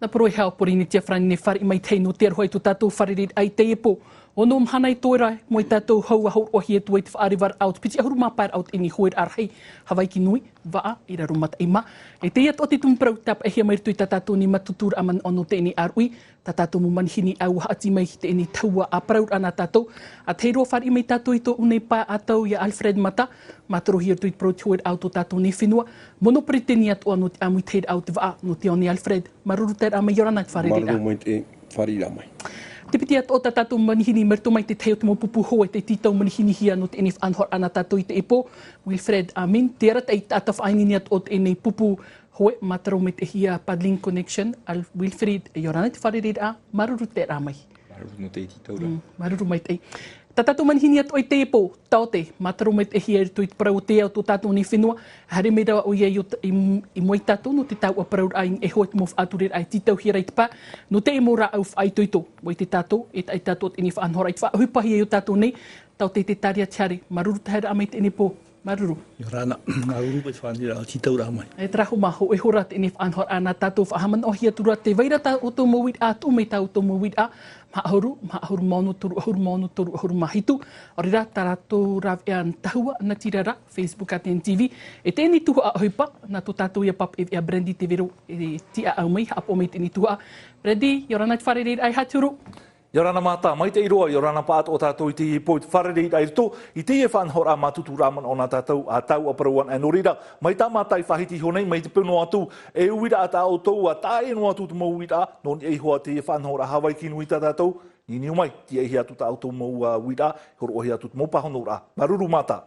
Na poroi hao pori ni tia frani ne whare mai teino te arhoi tu tātou wharerid ai te epo. O nom hanai toirai, moi tātou hau ahau ohi e tuai te whaariwar out. Piti ahuru māpair out ini hoer arhei. Hawaiki Nui Vaa i raru mata ima. E te iat o te tumprau tap ehia mai rutui tātou ni matutur aman ono te ini arui. Tātou mu manihini au haati mai te ini tauaparau ana tātou. A te roa whare mai tātou i tō unei pā atau ia Alfred Mata. Mataro hia rutui pro te hoer out o tātou ni whenua. Mono priteni atu ano te amui teir out Vaa no te oni Alfred. Maruru te a mai yorana te wharerid a. Maruru mai te wharerid mai. Te piti at o tātou manihini merto mai te teo te mo pupu hoa te titau manihini hia no te enif anhor ana tātou i te epo. Wilfred Amin, te arat ai tātaf ainini at o te enei pupu hoe mataro mai te hia Paddling Connection. Al Wilfred e yorana te wharerid a, maruru te ramai. Maruru no te titau ra. Maruru mai te. Tātou manihini at o i te epo, taote, mataro mai te hia tu i te parau te au tō tātou ni whenua. Hare me rawa o ia i moi tātou no te tauaparau ai e hoa te mo whāturer ai titau hia rei te pā. No te e mo ra au whai toito, moi te tātou, e tai tātou te ni whaanhora i te whaahupahi e o tātou nei, tau te taria tiare, maruru te hara amai te ene pō. Maruru. Yorana, maruru pa te whanira o titau rā mai. E trahu maho, e hora te ene whaanhora ana tātou whahaman o hia tura te waira tā o tō mawit a, tō mei tā o tō mawit a, maahuru maunu toru, ahuru mahitu. Orira, tarato rav e an tahua na tirara, Facebook a TV. E tēni tuha a hoipa, na tō tātou ia pap e a Brandy te vero e tia au mai, hapo mei tēni tuha. Brandy, yorana te wharereir ai haturu. Yorana mata, mai te iroa, yorana paat o tātou i te po te wharereid ai rito, i te e whanhora matutu raman o nā tātou a tauaparauan e norira. Mai tā mātai whahiti honei, mai te puno atu, e uira a tā o tau, a tā e no atu te mau uira, non e hoa te e whanhora Hawaiki Nui tā tātou, ni niu mai, ti e hi atu tā o tau mau uira, horo ohi atu te mau pahonora. Maruru mata.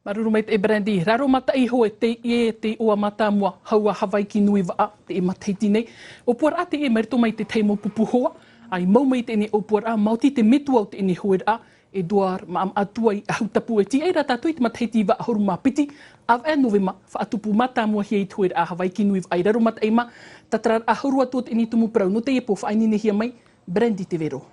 Maruru mai te Brandy, raro mata i hoe te ua mata mua, haua Hawaiki Nui Vaa, te e mataiti nei. O puar a te e merito mai te teimo pupu hoa, ai mau mai te ene opuar a, mauti te metu au te ene hoer a, e duar maam atua i ahutapu e ti eira tātou i te matahiti wa ahoru mā piti, av e novema, whaatupu mata mua hia i te hoer a Hawaiki Nui Vaa, ai raru mata eima, tatarar ahoru atu te ene tumu parau, no te epo whainine hia mai, Brandy te vero.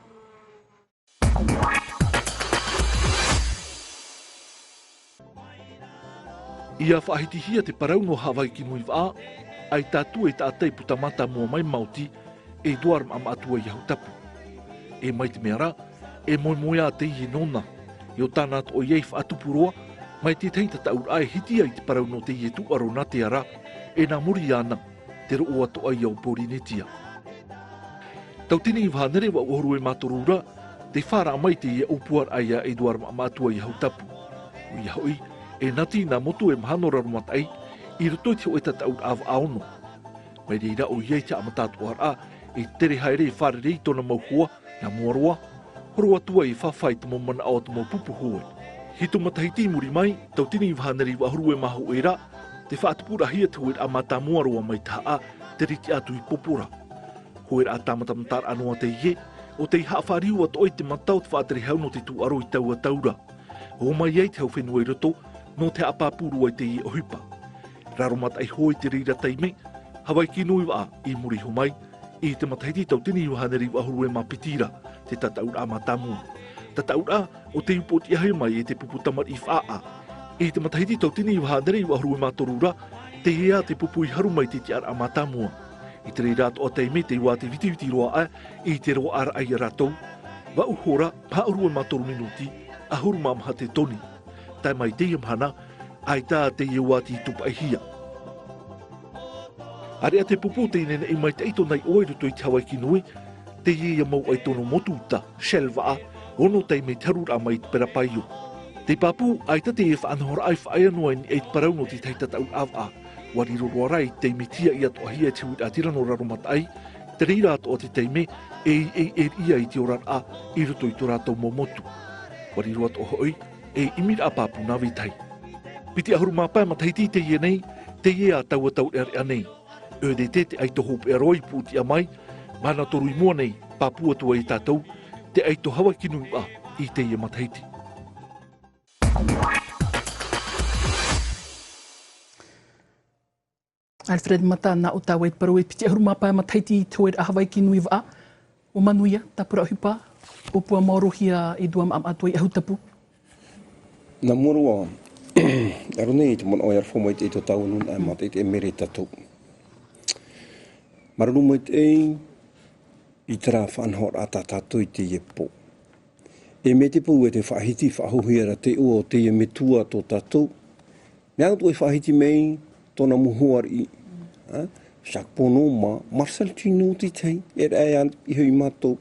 Ia whaahiti hia te parau no Hawaiki Nui Vaa, ai tātua i tātei puta mata mua mai mauti, e duar mam atua i hautapu. E mai te mea rā, e moi moia te i nona, i o tāna o iei whaatupuroa, mai te teita taur ai hiti ai te parau no te i tu aro nā te ara, e nā muri ana, te ro o ato ai au pori netia. Tau tini i whanere wa uhoru e matorura, te whara mai te i upuar ai a e duar mam atua i hautapu. O i hoi, e nati nā motu e mahanora rumat ai, i roto te o e taur av aono. Mai reira o iei te amatatu ar a, e tere haere i wharerei tona mauhua, na muaroa, horo atua i whawhai te momana ao te mo pupu hoe. Hito matahiti muri mai, tau tini i whaneri wa huru e maho e ra, te whaatupura hia te hoer a mata muaroa mai taha a, te riti atu i popora. Hoer a tamatamantar anoa te ie, o te iha whariu ato oi te matau te whaateri hau no te tu aro i taua taura. Ho mai ei te hau whenua i roto, no te apapuru ai te ie o hupa. Raromat ai hoi te rira teime, Hawaiki Nui Vaa i muri humai, i te matahiti tau tini i haneri wa huru e mapitira, te tataur a matamua. Tataur a o te upoti ahai mai e te pupu tamar i whaa. I te matahiti tau tini i haneri wa huru e matorura, te hea te pupu i haru mai te tiar a matamua. I te reirato o teime te iwa te viti roa a, i te roa ara ai a ratou. Wa uhora, pa uru e matoru minuti, a huru mamha te toni. Tai mai te imhana, ai tā te iwa ti tupa hia. Are a te pupu te inene i mai te eito nei oe ruto i te Hawaiki Nui, te ia mau ai tono motuta, Shell Vaa, ono tei me tarura mai te perapaio. Te papu, ai tate e whaanhora ai whaai anua ni e te parau no te teitata au awa. Wari roro rai te me tia i ato ahia te huit a tirano raromat ai, te reira ato o te teime e ia i te oran a i ruto i to rātou momotu. Wari ro ato hoi e imira a papu na vitai. Piti ahuru māpai matahiti te ia nei, te ia tau ere anei. E de te aito hope e roi puti a mai, mana toru i mua nei, papua tua i tātou, te aito Hawaiki Nui Vaa i te ia matahiti. Alfred Mata na o tāwai te parau e piti ahuru māpai matahiti i te hoer a Hawaiki Nui Vaa, o manuia, tapura hupa, o pua maorohia e duam am atua i ahutapu. Na murua, aro nei te mon oiar whomoi te ito tau nun ai mata i te mere tatou. Maruru mai te ei, I tera whanhor a tātou I te iepo. E me te pū e te whahiti whahohira te ua o te e me tua tō tātou. Nea tu e whahiti mei tōna muhuari. Sakpono ma Marcel Tino ti tei, e rei an I hui mātou.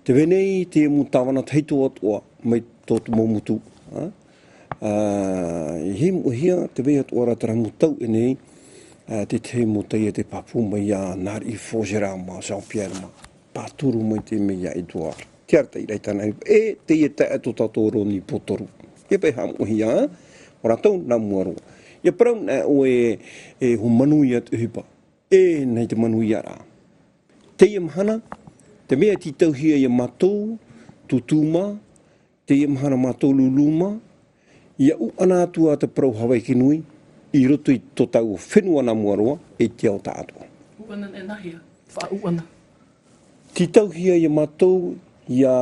Te venei te mu tawana teito atua mai tōtu momutu. He muhia te vei atua ratara mutau e nei, te te mu te e te papu mai a Nari Fozera ma Jean-Pierre ma. Pāturu mai te mea Edouard. Te arta I reitana e te e te ato tātou roni potoru. E pei ha muhia, ora tau nā muaroa. Ia parau nā o e ho manui atu hipa. E nei te manui ara. Te ia mahana, te mea ti tauhia ia mātou, tutuma, te ia mahana mātou luluma, ia u ana atua te parau Hawaiki Nui, I roto I tō tau whenua nā muaroa, e te au tā atua. Uana e nahia, wha uana. Ti tauhia ia mātou, ia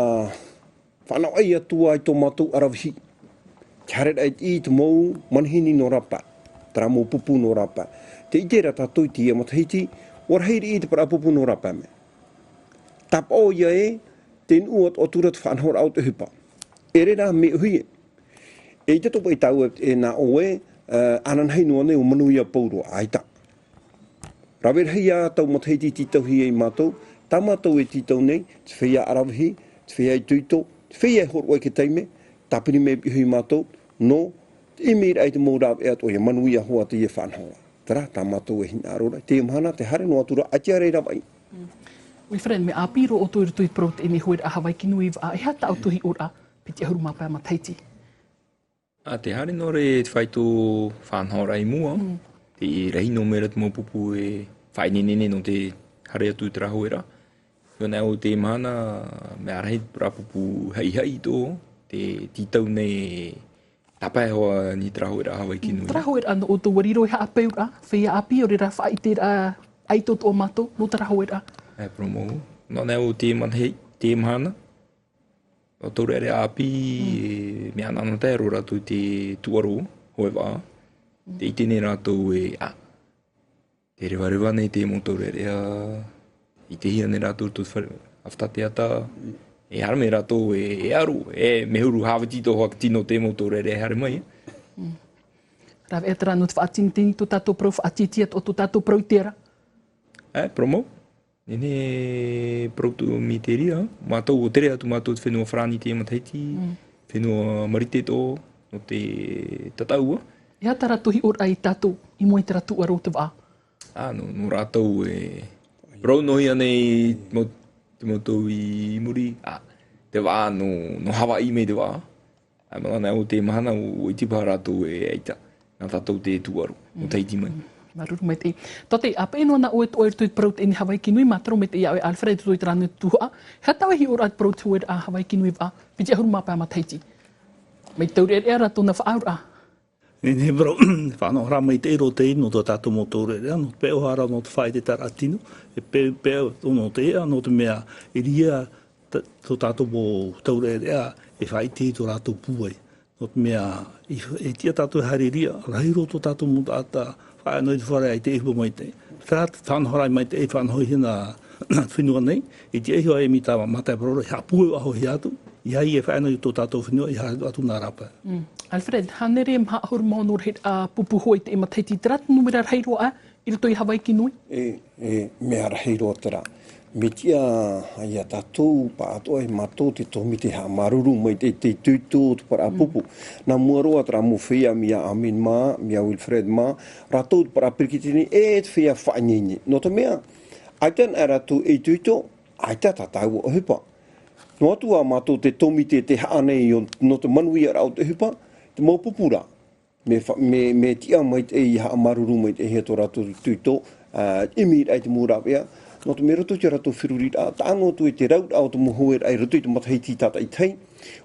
whanau ai atua I tō mātou arawhi. Te haret ai I te mou manhini no rapa, tera mou pupu no rapa. Te itera tātou I te ia matahiti, warheiri I te para pupu no rapa me. Tap o ia e, te nuat o turat whanhor au te hupa. E rera me hui e. E te topo I tau e nā o e, ananhei noa ne o manuia pauro aita. Rawera hei a tau matahiti ti tauhi e mātou, tā mātou e ti tau nei, te whia arawhi, te whia I tuito, te whia e horoi ke teime, tāpini me hui mātou, no, te imir ai te mōrau e ato e manuia hoa te e whanhora. Tera, tā mātou e hina arora, te imhana, te hare no atura, atia reira vai. Wilfred, me apiro o tui tui prout e ni hoer a Hawaiki Nui Vaa, e hata au tuhi ora, piti ahuru mapea mataiti. A te hare no re te whaito whanhora I mua, te rehi no mera te mōpupu e whainenene no te hare atu te rahoera. Yona o te mana, me arahi rapupu hei hei tō, te titau nei tapai hoa ni te rahoera Hawaiki Nui. Rahoera no o tō wariro e haa peura, whia api o rera whaitera aitot o mato, no te rahoera. E promo. Nona o te manhei, te mana. O tō rere api, me anana te ro rātou te tuaro, hoe wā. Te itene rātou e, te rewa nei te mo tō rere I te hia nei rātou tō awhtate ata. E harame rātou e aru, e mehuru hawati tō hoa tino te mo tō rere e hare mai. Rawe e tera no te whaatintini tō tātou prau whaatitiat o tō tātou prau tera. Promo. Nene proto mi te ria. Mātou o tere atu mātou te whenua whrani te mataiti, whenua marite tō, no te tataua. Ia tara tuhi ora I tātou, I moe te ratu aro te wā. No rātou e... Rau nohi anei te mātou I muri. Te wā no Hawaii me te wā. Malana o te mahana o itipa rātou e eita. Nā tātou te tuaru, no teiti mai. Maruru mai te. Tote, apa eno na oe toe tui prout e ni Hawaiki Nui, mataro me te iawe Alfred tui tranu tuhua. Hea tawe hi ora prout huer a Hawaiki Nui Vaa, piti ahuru mapea mataiti. Mai taure e ara tōna whaaura. Ne bro, whanau hara mai te ero te ino tō tātou mō tōre rea, no te peo hara no te whae te taratino, e peo no te ea, no te mea e ria tō tātou mō tōre rea, e whae te tō rātou pūai. No te mea, e tia tātou hare ria, rahiro tō tātou mō tāta, whae noi te whare ai te ehu mai te. Whanau hara mai te e whanau hina whenua nei, e tia ehu ai mi tāwa matai parora, hea pūe aho hi atu, I hai e whae noi tō tātou whenua, I hai atu nā rapa. Alfred, hanere mha ahuru maonor he a pupu hoi te mataiti trat numera reiroa I roto I Hawaiki Nui? Mea reiroa tera. Me tia ia tātou pa atoa I mātou te tomite ha maruru mai te tuitō te para pupu. Nā muaroa tera mo whia mia Amin mā, mia Wilfred mā, rātou te para pirikitini e te whia whainini. No te mea, aitan e rātou e tuitō, aita tātau o hupa. No atua mātou te tomite te haanei no te manuia rau te hupa, te mau pupura. Me tia mai te I ha maruru mai te hea tō rātou tuitō, imir ai te mūrawea, no te me roto te rato whiruri a tāngo tu e te raut au te mohoer ai roto I te matahiti tata I tei.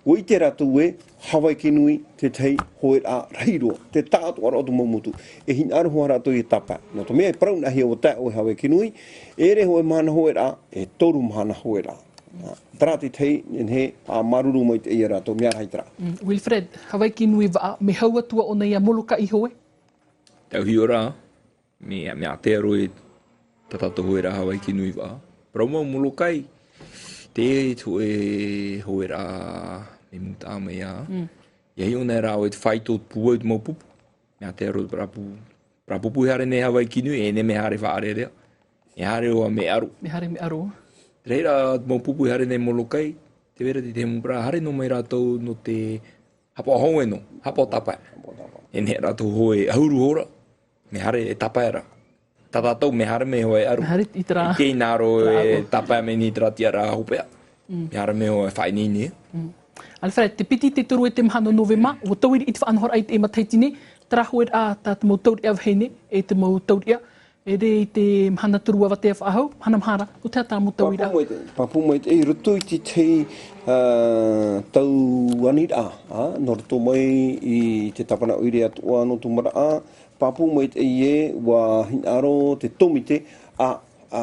O I te rato e Hawaiki Nui te tei hoer a reiroa, te tātu ara o te momutu. E hin aroha rato I tapa. No te mea e prauna hea o tā o Hawaiki Nui, e re hoe mana hoer a, e toru mana hoer a. Tara te tei, he a maruru mai te ia rato, mea rai tara. Wilfred, Hawaiki Nui Vaa, me haua tua o nei a moloka I hoe? Tau hi ora, me te aro e tātou hoi rā Hawaiki Nui Vaa. Parau molokai, te tu e hoi rā me muta mea. Ia hi ona rā o te whai tō pua i te maupupu. Mea te aro prapupu hare ne Hawaiki Nui, e ne me hare whaare rea. E hare oa me aro. Me hare me aro. Reira maupupu hare ne molokai, te vera te mupra, hare no mai rātou no te hapa honge no, hapa o tapai. E ne rātou hoe ahuru hora, me hare e tapai ra. Tātātou me hare me hoe aru. Me hare i te rā. I tei nāro e tapai me ni tera tia rā hupea. Me hare me hoe whainini. Alfred, te piti te turu e te mahano novema, o tauiri i te whaanhora ai te e mataitine, tarahoer a tā te mau tauri au heine, e te mau tauri a, e re i te mahana turu a wate a whaahau, mahana mahara, o te tā mau tauri a. Papu mai te, e rutu i te te tau anira a, no rutu mai i te tapana uire atua no tumara a, papu mai te ie, wa hinaro te tomite, a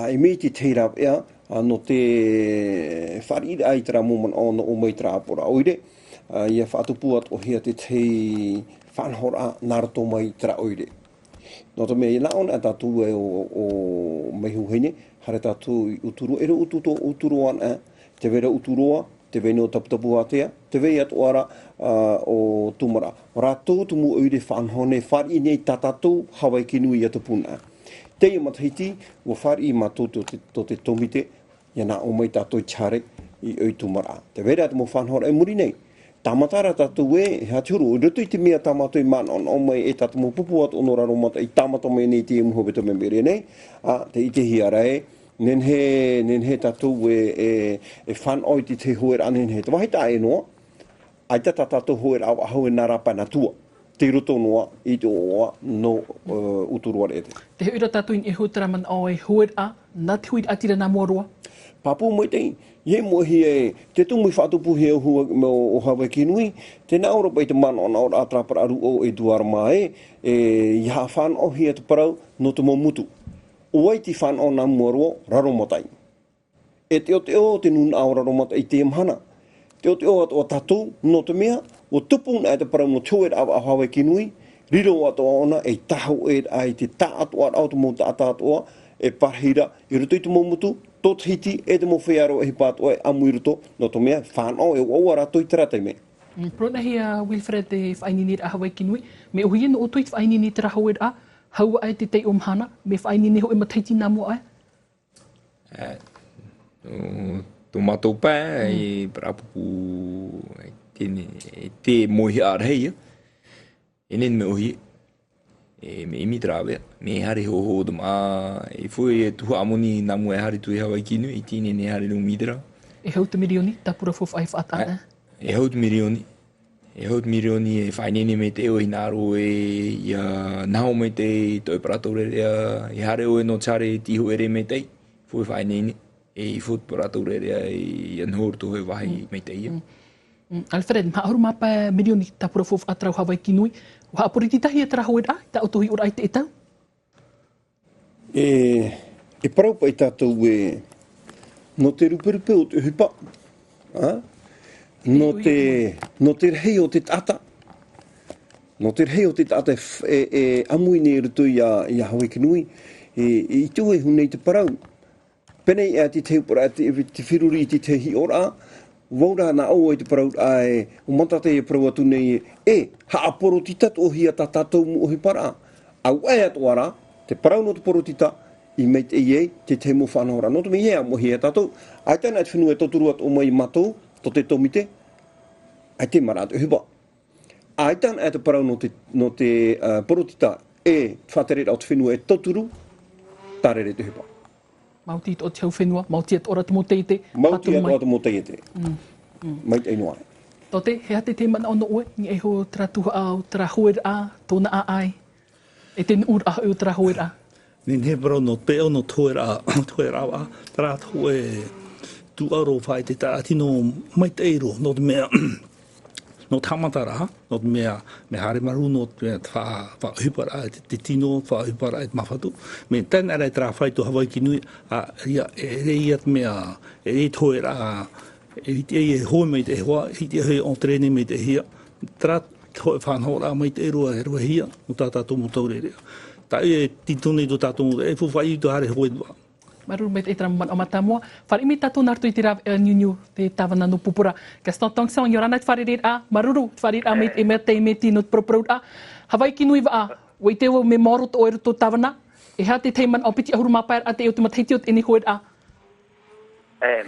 e mei te teirap ea, no te wharira ai tera moman o no o mai tera apora oire, ia whaatupu atu o hea te whanhora narato mai tera oire. No te mea i naon a tātou e o mehu heine, hare tātou i uturu, ere uturoa na, te vera uturoa, te vei no taputapu atea, te vei atu ara o tumara. Rātou tumu oire whanhone, whari nei tātātou Hawaiki Nui atu puna. Te i matahiti, wa whari i mātou to te tomite, ia nā o mai tātou chare i oi tumara. Te vera atu mo whanhora e muri nei. Tamatara tātou e, hea turu, rutu i te mea tamato i mana o mai e tātou mo pupu atu ono raro mata i tamato mai nei te muhobeta me mere nei. Te i te hiara e, nen he tātou e whan oi te hoer anen he. Te wahita e noa, ai tata tātou hoer au ahau e narapa na tua. Te roto noa i te oa no uturua rete. Te huira tātou in e hutara man o e hoer a, nā te hui atira nā muaroa. Papu mai tei, ie mo hi e, te tumu i whaatupu he hua o Hawaiki Nui, te naura pai te mana o naura atrapararu o e duara mai, ia whan o hi e te parau no te momutu. Oai ti whan o nā muaroa, raro matai. E te o te nun au raro matai te mhana. Te o o tātou no te mea, o tupun ai te parau no tōer a Hawaiki Nui, riro ato ona e tahu e ai te tā atoa au te mo tā atoa, e parhira, i rutu i te momutu, tot hiti e te mo whearo e hipato e amui ruto, no to mea, whanau e o rato i teratai me. Prona hea Wilfred e whainini a Hawaiki Nui, me o hiena o tui te whainini te rahoer a, haua ai te tei o mhana, me whainini ho e mataiti nā mua ai? Tō mātou pā, e prapupu, te mohi ārhei, e nen me ohi, me imi trawe, me hare ho de ma, e foi e tuha amoni na mua e hare tu e Hawaiki Nui, e tine ne hare no midra. E hau te mirioni, ta pura fof ai whaata? E hau te mirioni. E hau te mirioni e whainene me te eo i nāro e ia naho me te toi paratou rea, e hare o e no chare tiho ere me tei, foi whainene, e i fut paratou rea e anhor to he wahi me tei. Alfred, maa horu mapa mirioni ta pura fof atrau Hawaiki Nui, wa apuriti tahi e tara hoer a, ta autohi ora ai te etau? E parau pa i tātou e, no te ruperupe o te hupa, no te rei o te tata, no te rei o te tata e amui nei rutu i a Hawaiki Nui, i tu e hunei te parau. Penei e te teupura, te whiruri i te tehi ora, waura na au ai te parau ai, o matate e parau atu nei ha aporo tita o hia ta tātou mu ohi para. Au ai atu ara, te parau no te poro tita, i mei te iei, te te mo whanahora. No te mei hea mo hia tātou, ai tēnā te whenua e toturu atu o mai matou, to te tomite, ai te mara atu hiba. Ai tēnā e te parau no te poro tita e whaterera o te whenua e toturu, tarere te hiba. Mauti o te hau whenua, mauti at ora te mo teite. Mauti at ora te mo teite. Mai te inoa. Tote, he ate te mana ono oe, ni e ho tra tuha au, tra hoer a, tōna a ai. E te ur a o tra hoer a. Ni ne bro no peo no toer a, tra to e tu aro whai te tātino mai te eiro, no te mea, no tamatara, no te mea, me hare maru no te mea whaahupara, te tino whaahupara e mawhatu. Me tēnā rei tra whai to Hawaiki Nui, e rei at mea, e rei toer a, e hiti e hoi mai te hoa, hiti e hoi on trene mai te hia, tra hoi whanhora mai te erua hia, o tātātou mo taurerea. Tā e titone to tātou mo, e fuwhai i to hare hoi dwa. Maruru met etra man o matamua. Whare imi tatou nartu I te raw niu te tawana no pupura. Gaston Tongsong, yorana te whare a maruru, te whare a me te tino te proprou a. Hawaiki Nui Vaa, wei te me moro to oero to tawana. E ha te teiman o piti ahuru mapair a te o te matahiti o te eni hoer a.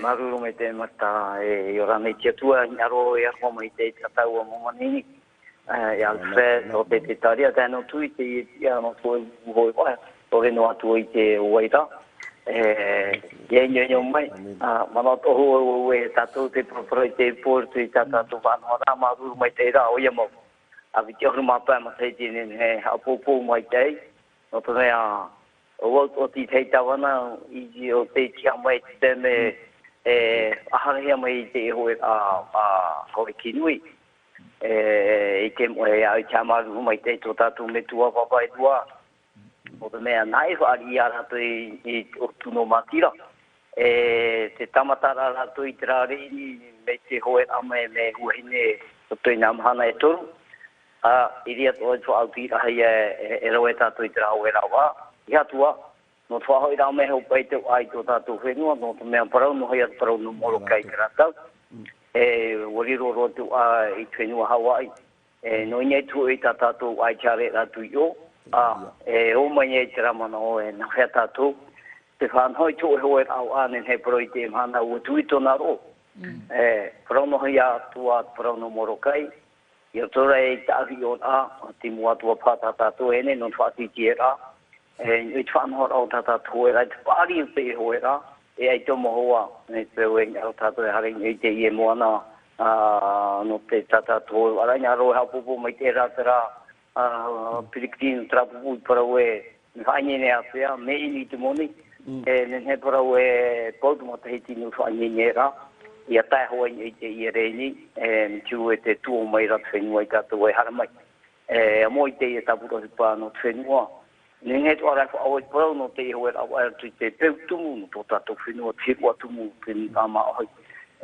Maruru me te mata yorana I te tua ngaro e ako mai te tatau o momanini. Alfred o te taria tēnō tui te ia no tui hoi wai. Ore no atu I te waita. Nyo mai. Mana tohu e tatou te proproi te portu I tatou whanhora maruru mai te rā o ia mau. A viti ahuru mapai ma tahitien he hapopo mai te. No te mea o ti te tawana I o te tia mai te me aharehia mai te hoi a Hawaiki Nui. I te moe au te amaru mai te tō tātou me tua papai tua. O te mea nai whaari a rato I o tuno matira. Te tamatara rato I te rārini me te hoe ame me huahine o tui nā mahana e toru. I ria tō tō au tira hei e roe tātou I te rao e rawa. I hatua, no tō hoi rao me hau pai te ai tō tātou whenua, no te mea parau no hei at parau no moro kai te ratau. Wariro rotu I whenua Hawaii. No inei tu I tā tātou ai chare ratu I o. O mai e te ramana o e na hea tātou. Te whanhoi tō e hoe au ānen he paroi te mhana ua tui tōna ro. Parau no hei atua parau no moro kai. Ia tora e tāhi o a te mua tua pātā tātou ene no whaati tie rā. I te whanhora o tātou e rai te pāri o te hoe rā. E ai tomo hoa, ne te ue ngaro tātou e haring I te ie moana no te tātou. Arai ngā roe hapopo mai te rātara pirikitino trapupu I parau e whaingene a whea, me ini te moni. Nen he parau e pautu matahitino whaingene rā. Ia tai hoa I te ie reini, tiu e te tuo mai rat whenua I tātou e haramai. Amo I te ie tapura hipa no te whenua. Nengai tu arai whaau I parau no te iho e rau aira tui te peu tumu no tō tātou whenua te hua tumu te ni kāma ahoi.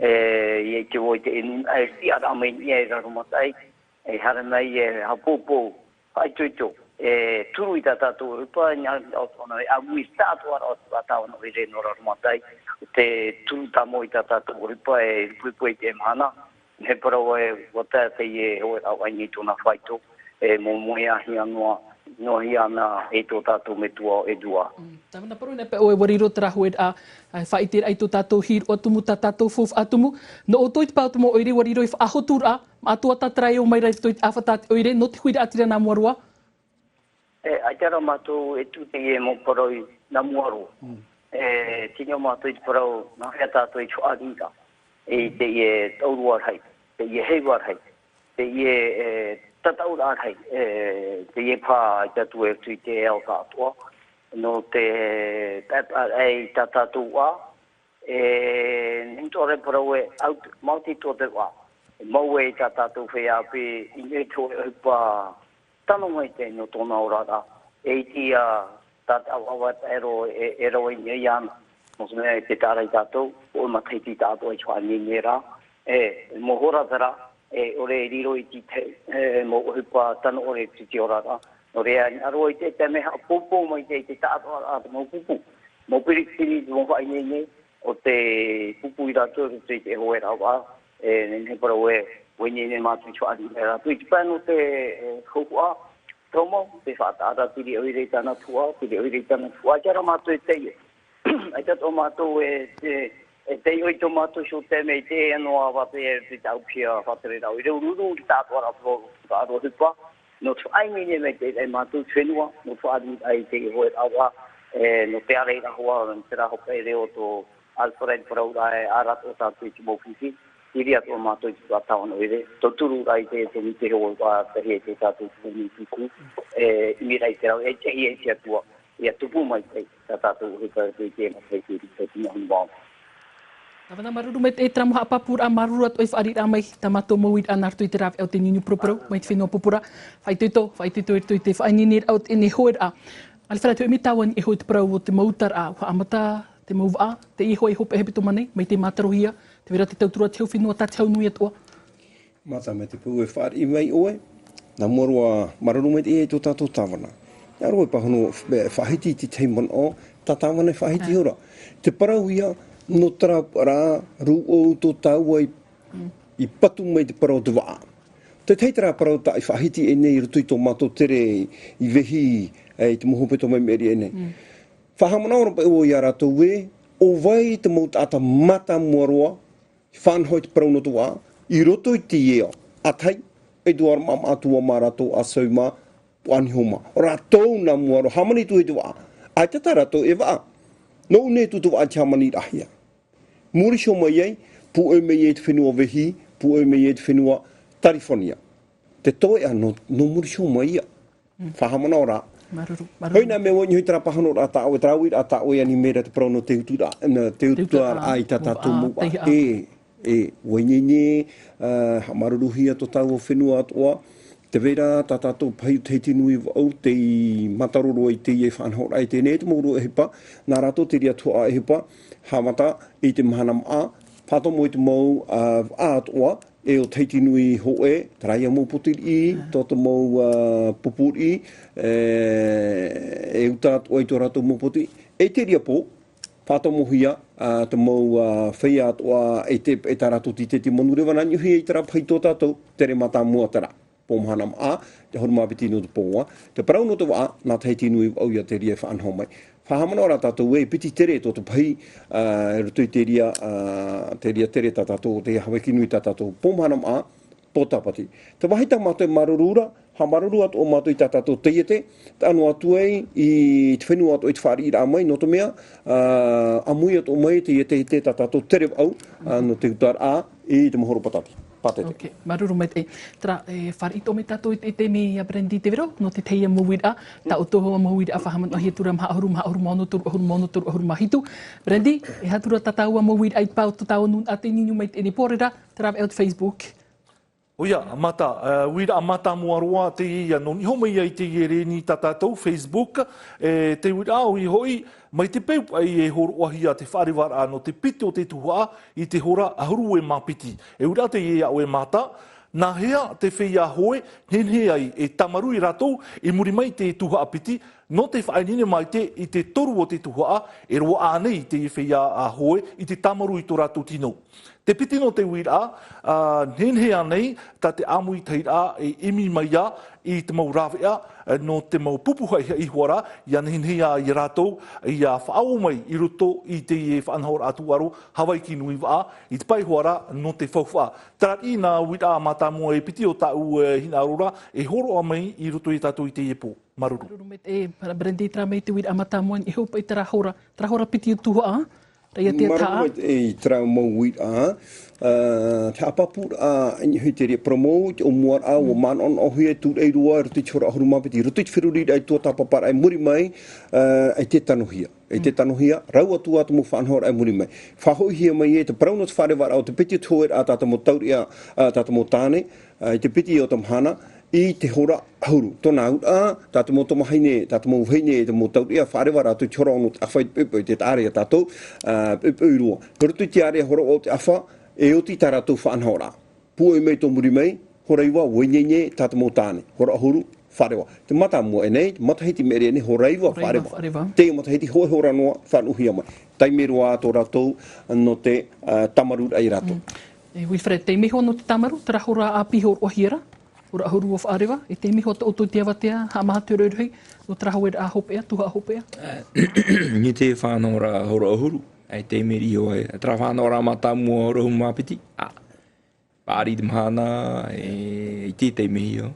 Ie te woi te enu ai si ara mai ni e rarumatai. Haranai e hapopo hai tuito. Turu I tā tātou rupa ngā tōna e amu I tātou ara o tā tāwana I re no rarumatai. Te turu tamo I tā tātou rupa e rupa I te mhana. He parau e wata te ie hoe rau ai ni tōna whaito. Mo moe ahi anua. No hi ana e tō tātou me tua e dua. Tāwana paru ne pe o e wariro tera hoi a whaitere ai tō tātou hir o atumu tā tātou fof atumu. No o toi te pātu mo oire wariro I whaahotur a, ma atua tātrai o mai rai toi te awhatate oire, no te huira atira nā muarua? Aitara mātou e tū te e mo parau nā muaru. Tino mātou I te parau nā hea tātou I chuarika. Te e taurua rai, te e heiwa rai, te e tatau rātai, te ie pā I tatu e tui te eo tātua, no te ei tātātou wā, nintore parau e mauti tō te wā, mau e tātātou whea pe inge tō e upa tano mai te no tōna orara, e tia tātou awat ero e nye iana, no se mea te tārai tātou, o mataiti tātou e chua nye rā, mo hora tara, ore riro I ti te mo hupa tano ore ti te orara. Ore aro I te me hapopo mai te tātou a mo pupu. Mo pirikiri mo whainene o te pupu I rato te hoe rawa. Nene parau e wenene mātu chuari e rato. I te pēno te hukua tomo, te whātara tiri oire tana tua, Jara mātu e teie. Ai tato mātu e te ioi tō mātou so te mei te anoa wate e te taupia whatere rau. I reu ruru I tātua rapo tāro hupa. No tu aimine mei te mātou whenua, no tu adi ai te hoe rawa. No te arei rahoa, no te rahoka e reo tō Alfred parau rai arato tātou I te mōpiki. I ria tō mātou I te tāwana oire. Tō turu rai te mi te hoa wā te he te tātou mōpiki. I mi rai te rau e te hi e te atua. Ia tupu mai te tātou hupa te te mai te te te te Tāwana maruru mai te tramu haapapura a maruru at oi whaarira mai tamato mauid a nartu I te rawe au te ninu propro mai te whenua popura. Whaituito e tui te whainini au te ne hoer a. Alifara te emi tāwan e hoi te parau o te mautar a whaamata, te mauvaa, te iho e hope hebito mane, mai te mātarohia, te wera te tautura te hau whenua tā te hau nui atua. Mata me te pū e whaari mai oe, nā morua maruru mai te e tō tātou tāwana. Nā roi pahono whahiti te teimon o, tatamane whahiti ora. Te parau ia, no tara rā, ru o tō tau ai, I patu mai te parau te waa. Te teitara parau ta I whahiti e nei rutu I tō mato tere I vehi e te mohopeto mai meri e nei. Whahamana ora pa eo I a rātou we, o vai te mau tata mata muaroa, whanhoi te parau no te waa, I roto I te eo, atai, e duar mama atua ma rātou a sauma, puanihoma. Rātou na muaro, hamani tu I te waa. Ai tata rātou e waa. No ne tu te waa te hamani rahia. Muri sio mai ei, pu e mei e te whenua vehi, pu e mei e te whenua tarifonia. Te toi a no muri sio mai ia. Whahamana o rā. Hoi nā mea wani hui tara pahano rā tāo e trāui rā tāo e ani mera te parau no te utura ai tā tātou mua. Wainene, hamaruruhia to tau o whenua atoa, te vera tā tātou pai Hawaiki Nui Vaa te mataroro I te ie whanhora I te ne te mauro e hepa, nā rātou te ria tua e hepa, hamata I te mahana maa, pato mo I te mau atoa, e o Hawaiki Nui hoe, traia mō potiri, tōta mau pupuri, e uta atoa I tō rātou mō potiri, e te ria pō, pato mo hia, te mau whea atoa e tā rātou ti monurewa nā nyuhi I tara pai tō tātou, tere mata mua tara. Pōmahana maa, te horumawhiti no te pōnga. Te parau no te waa, nā Hawaiki Nui Vaa ia te ria whaanhau mai. Whahamana ora tātou e piti tere tō te pai, rutu I te ria tere tā tātou, te Hawaiki Nui tā tātou. Pōmahana maa, pōtapati. Te wahita mātou e marurura, ha maruru atu o mātou I tā tātou teiete, te anu atu ei, I te whenua atu I te whaari rā mai, no te mea, amui atu o mai te te tā tātou tere au, no te utar a, I te mohoro patati. Okay, maruru mai te tra whari tō me tātou I te me a Brandy te vero, no te teia mawira, ta o toho mawira a whahaman o hiatura mahauru ahuru mahitu. Brandy, e hatura tataua mawira I pau tatau nun a te ninu mai te ni porera, tra out Facebook. Oia, amata, wira amata muaroa te ia no niho mai ai te ere ni tātou Facebook, te wira au I hoi, mai te peu ai e horo ahia te wharewara no te piti o te tuhua I te hora ahuru e mapiti. E wira te ia o e mata, nā hea te whea hoe, henhe ai e tamaru I ratou, e muri mai te tuha apiti, no te whainine mai te I te toru o te tuha, e roa ānei te whea hoe, I te tamaru I tō ratou tino. Te piti no te wira, henhe anei, ta te amui teira e imi mai a I te mau rāwea, no te mau pupuhai I huara, ia henhe a I ratou, I a whaau mai I roto I te whanhaora atuaro, Hawaiki Nui Vaa, I te pai huara no te whauwha. Tara I nā wira mata mua e piti o tau hina arora, e horo a mai I roto I tātou I te epo. Maruru. Maruru me te Brandy tra mai te wira mata mua, e hopa I trahora piti o tuhua, Marumait e trau mau wira, te apapura hui te rea promote o muar a o man on o hui e tūr ei rua ruti chora ahuru mapiti. Ruti whiruri ai tō tapapara ai muri mai ai te tanohia. E te tanohia, rau atu atu mo whanhora ai muri mai. Whahoi hia mai e te parauno te wharewara o te piti tōer a tata mo tauria, tata mo tāne, te piti o tamhana, I te hora hauru. Tōna ura, tātou mō tomahaine, tātou mō uheine, te mō tauria, wharewara atu chora ono te awhai pepe, te tārea tātou, pepe urua. Rutu te area hora o te awha, e oti tā rātou whanhora. Pua e mei tō muri mei, hora iwa, wainyenye, tātou mō tāne, hora ahuru, wharewa. Te mata mua e nei, matahiti mere ne, hora iwa, wharewa. Te matahiti hoe hora noa, whanuhia mai. Taimerua tō rātou, no te tamaru ai rātou. Wilfred, te miho no te tamaru, tera hora a piho o hiera? Ora ahuru of arewa, e te miho o tō te awatea, ha maha te reuruhei, no trahawer a hopea, tuha a hopea? Ni te whanora hora ahuru, ai te meri o e, tra whanora mata mua rohu mapiti, pāri te mahana, e te mihi o.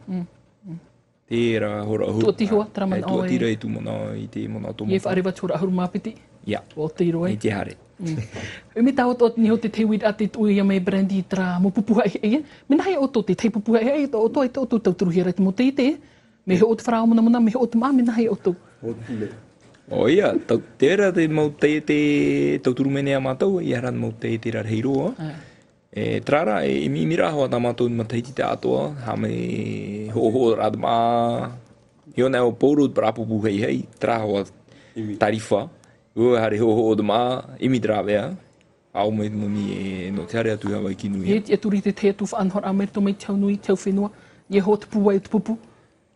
Tērā hora ahuru. Tō tihoa, traman au e. Tō tira I tu mana, I te mana tō Ie wharewa tura ahuru mapiti? Ia. O te iroe? I te hare. Me tau o niho te te wira te tui ia mai Brandy tra mo pupuha e. Me nahi o tō te te pupuha e, o tō o tō tauturu hira te mo te te. Me he o te wharao muna, me he o te maa, me nahi o tō. O ia, tērā te mau te tauturu mene a mātou, I haran mau te rara heiroa. E trara e mira hoa ta mātou I matahiti te atoa, ha me ho rāda maa. Hio nea o pōro pra pupuha I hei, tra hoa tarifa. Ua hare ho de maa, imi drawea. Au mai mami e no te hare atu Hawaiki Nui. E turi te te atu whaanhora a merto mai tau nui, tau whenua. Ie ho te puwa e te pupu.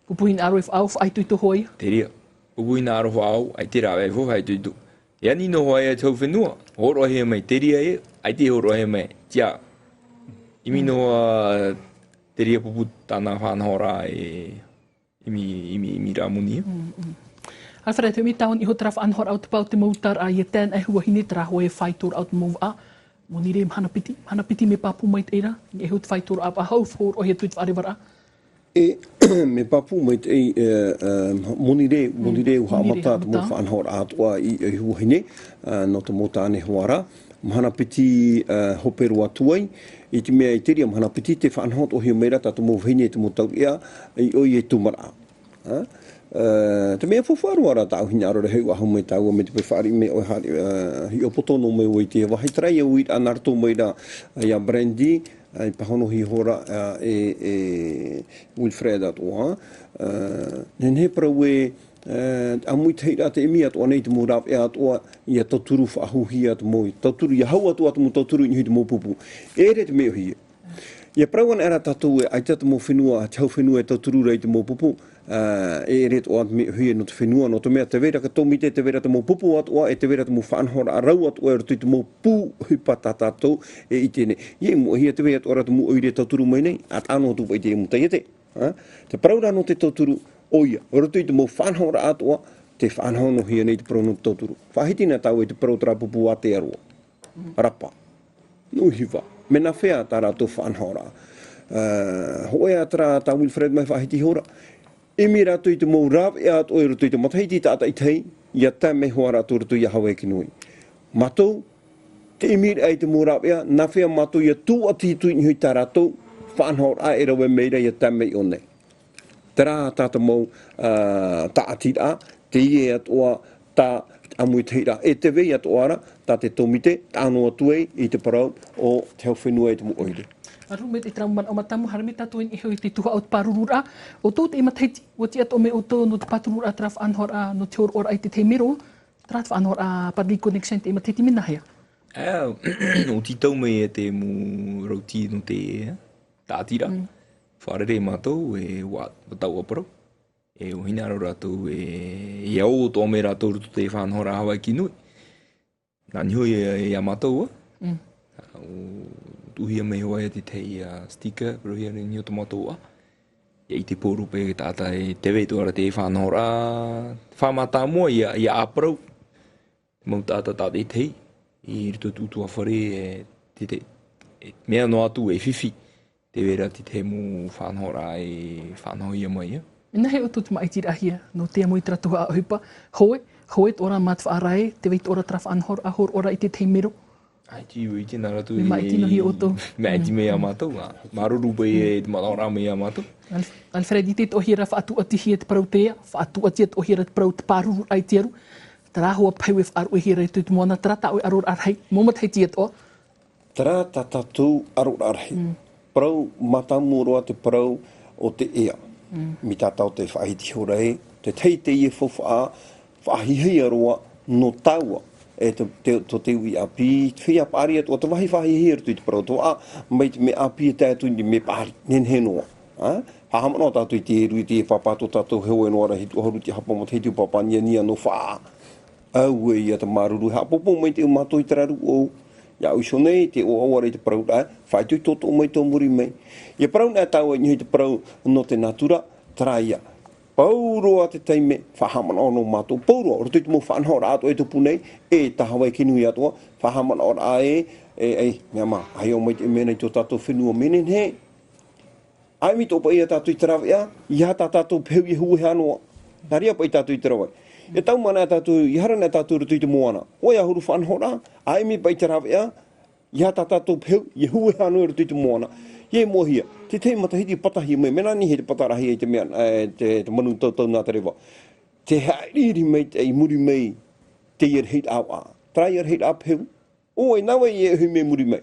Pupu ina aro e whaau, whaai tui to hoi. Te ria. Pupu ina aro whaau, ai te rawe, ho hai tui to. Ia ni no hoa e tau whenua. Horo he mai teria e, ai te horo he mai tia. Imi no teria pupu tāna whanhora e imi rāmuni. Alfred, tu mi taun iho traf anhor au te pau te mautar a ietan e hua hini tra hoe whaitor au te mauva. Moni reem hana piti me papu mai te eira, e hu te whaitor a hau whor o he tuit whaarewara. Me papu mai te moni re uha amata te mo whanhor atua i hua hini, no te motane huara. Mahana piti hoperu atuai, i te mea i teria mahana piti te whanhot o hia meira ta te mo hini te mo tau ia, i oi e tumara. Te mea whawharu ara tau hina arore heu ahu mai tau me te pewhari me oi hari hi o potono me oi te wahi trai e uit anarto meira ia Brandy, i pahono hi hora Wilfred atoa. Nen he parau e amui teira te emi atoa nei te mo rap e atoa ia tauturu whahuhi atu moi. Tauturu ia hau atu atu mo tauturu i te mo pupu. Ere te mea hi. Ia prauan era tatou e aitata mo whenua, tau whenua e tauturu rei te mo pupu. E ret o me hui no te whenua no te mea te vera ka tomite te vera te mo pupu atua e te vera te mo whanhora a rau atua e rutui te mo pū hupa tātātou e i tēne. Ie mo hia te vera te ora te mo oire tauturu mai nei, at ano tu pai te e mutai te. Te praura no te tauturu oia, rutui te mo whanhora atua, te whanhono hia nei te prau no te tauturu. Whahitina tau e te prau tra pupu a te arua. Rapa. Nui Vaa. Mena whea tā rātou whanhora. Hoe atra tā Wilfred mai whahiti hora. Emi rātou i te mou rāp e ato e rātou i te matahiti tātai tei, ia tā me hoa rātou rātou i a Hawaiki Nui. Matou, te emi ai te mou rāp ea, nā whea matou ia tū ati tu i hui tā rātou, whanhora a e rawe meira ia tā mei o nei. Te rā tāta mou tā ati rā, te ie atoa tā amui teira. E te vei atoa ara, tā te tomite, tāno atuei i te parau o te hau whenua i te mo oire. Arume te trauman o matamu harami tatu in iho i te tuha o te parurura. O tō te imateiti, o te ato me o tō no te paturura traf anhor a no te ora ai te te mero, traf anhor a Public Connection te imateiti mina hea. O ti tau mai e te mu rauti no te tātira. Wharere mātou e tauaparau. E o hina aro rātou e au tō me rātou rutu te whanhora Hawaiki Nui. Nā niho e a mātou tuhia me hoa e te tei sticker, rohia ni nio tomato i te pōrupe e tāta e te veitu ara te whanhora. Whamata mua i a aprau. Mau tāta tāta e tei. I rito tūtua whare e te mea no atu e whiwhi. Te vera te te mu whanhora e whanhoia mai. Ina he o tūtu maitira hia, no te amui tratuha a hupa. Hoe ora matwa arae, te veitu ora traf anhor, ahor ora i te te mero. Ai tiu i tēnā ratu Me maiti no hi oto. Me maiti me a mātou. Maruru pai e te malaora me a mātou. Alfred, i te ohira whaatu ati hia te parau tea, whaatu ati at ohira te parau te pāruru ai te aru. Tara hoa paiwe whaaru e hira i tūtu moana, tara tau e aror arhei, momat hei tiet o? Tara tātou aror arhei. Parau matamoroa te parau o te ea. Mi tātau te whahiti horei, te tei te ie whawha, whahihei aroa no taua. E to te ui api, whia pāri atua, te wahi whahi heru tui te parau toa, mai te me api e tātu ni me pāri, nen he noa. Hahamana tātu i te eru i te whapato tātou heu e noara hitu haru te hapa mo te hitu papa nia no whaa. Au e ia te maruru, hapopo mai te umato i te raru ou. Ia uso nei, te o awara i te parau rai, whaitui toto mai tō muri mai. Ia parau nā tau e nihi te parau no te natura, traia. Pauroa te teime, whahamana o no mātou. Pauroa, ora tuitu mo whanhora ato e tupu nei, e ta Hawaiki Nui atua, whahamana ora mea mā, ai o mai te mena i tō tātou whenua menen he. Ai mi tō pa ia tātou i te rawea, ia tātou peu i huhe anoa. Nā ria pa i tātou i te rawea. E tau mana tātou, i harana tātou rutu i te moana. Oi ahuru whanhora, ai mi pa i te rawea, ia tātou peu i huhe anoa rutu i te moana. Ie mohia, te te matahiti patahi mai, mena ni he te patarahi e te mea, te manu tau nā te rewa. Te hairiri mei, te muri mei, te ier heit au a. Trai ier heit a peu. Oi, nawa i e hui me muri mei.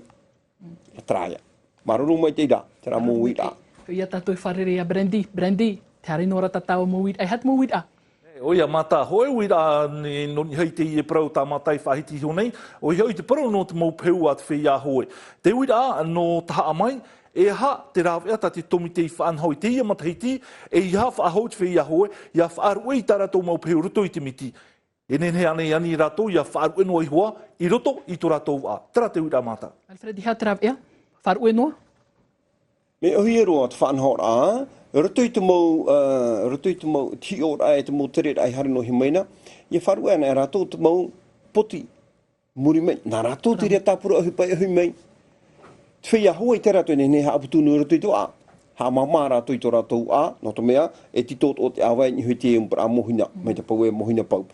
Traia. Maruru mai te rā, te rā mō wīt a. Ia tātou wharere a Brandy, te hare nora tātou mō wīt, ai hat mō wīt a. Oia mata, hoe wira ni noni hei te ie parau tā matai whahiti honei, o hei te parau no te mau peu a te whia hoe. Te wira no taha mai, e ha te rāwea ta te tomi te i whanhau i te ia matahiti, e i ha whaahau te whia hoe, i ha whaaru e i tara tō mau peu ruto i te miti. E nene ane ani rato ia whaaru enoa i hoa, i roto i tō rato a. Tara te uira mata. Alfredi Hatraf ea, wharu enoa? Me ohi e roa te whanhor a, roto i te mau ti ora e te mau tere ai hare no hi meina, ia wharu ana e rato te mau poti muri mei, nā rato te rea tāpura ahi pai ahi mei. Te whia hoa i te rato nene ha aputunu roto i tō a. Ha mama rato i tō rato a, no to mea, e ti tōt o te awai ni hui te umpara mohina, mei te pau e mohina pau.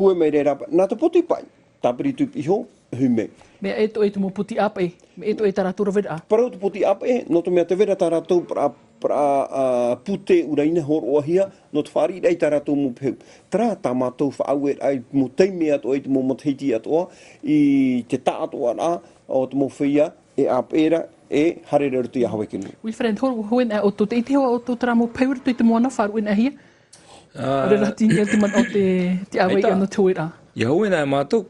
Hua mei re rapa, nā te poti pai, tāpiri tup iho, ahi mei. Mea e to e te mo puti apa e, me e to e taratura vera a. Parau te poti apa e, no to mea te vera tā rato para pute uraina hor oahia, no te whari rei tā rato mo peu. Tara tā mātou whaau e ai mo teime ato e te mo matahiti atoa, i te tā atoa rā, o te mo whia, e apera, e harere rutu i a Hawaiki Nui. Wilfred, hoen e o to te ite hoa o to tara mo peu rutu i te moana wharu ina hia? Ore ratini e te man o te awai ana tue rā. Ia hoen e mātou.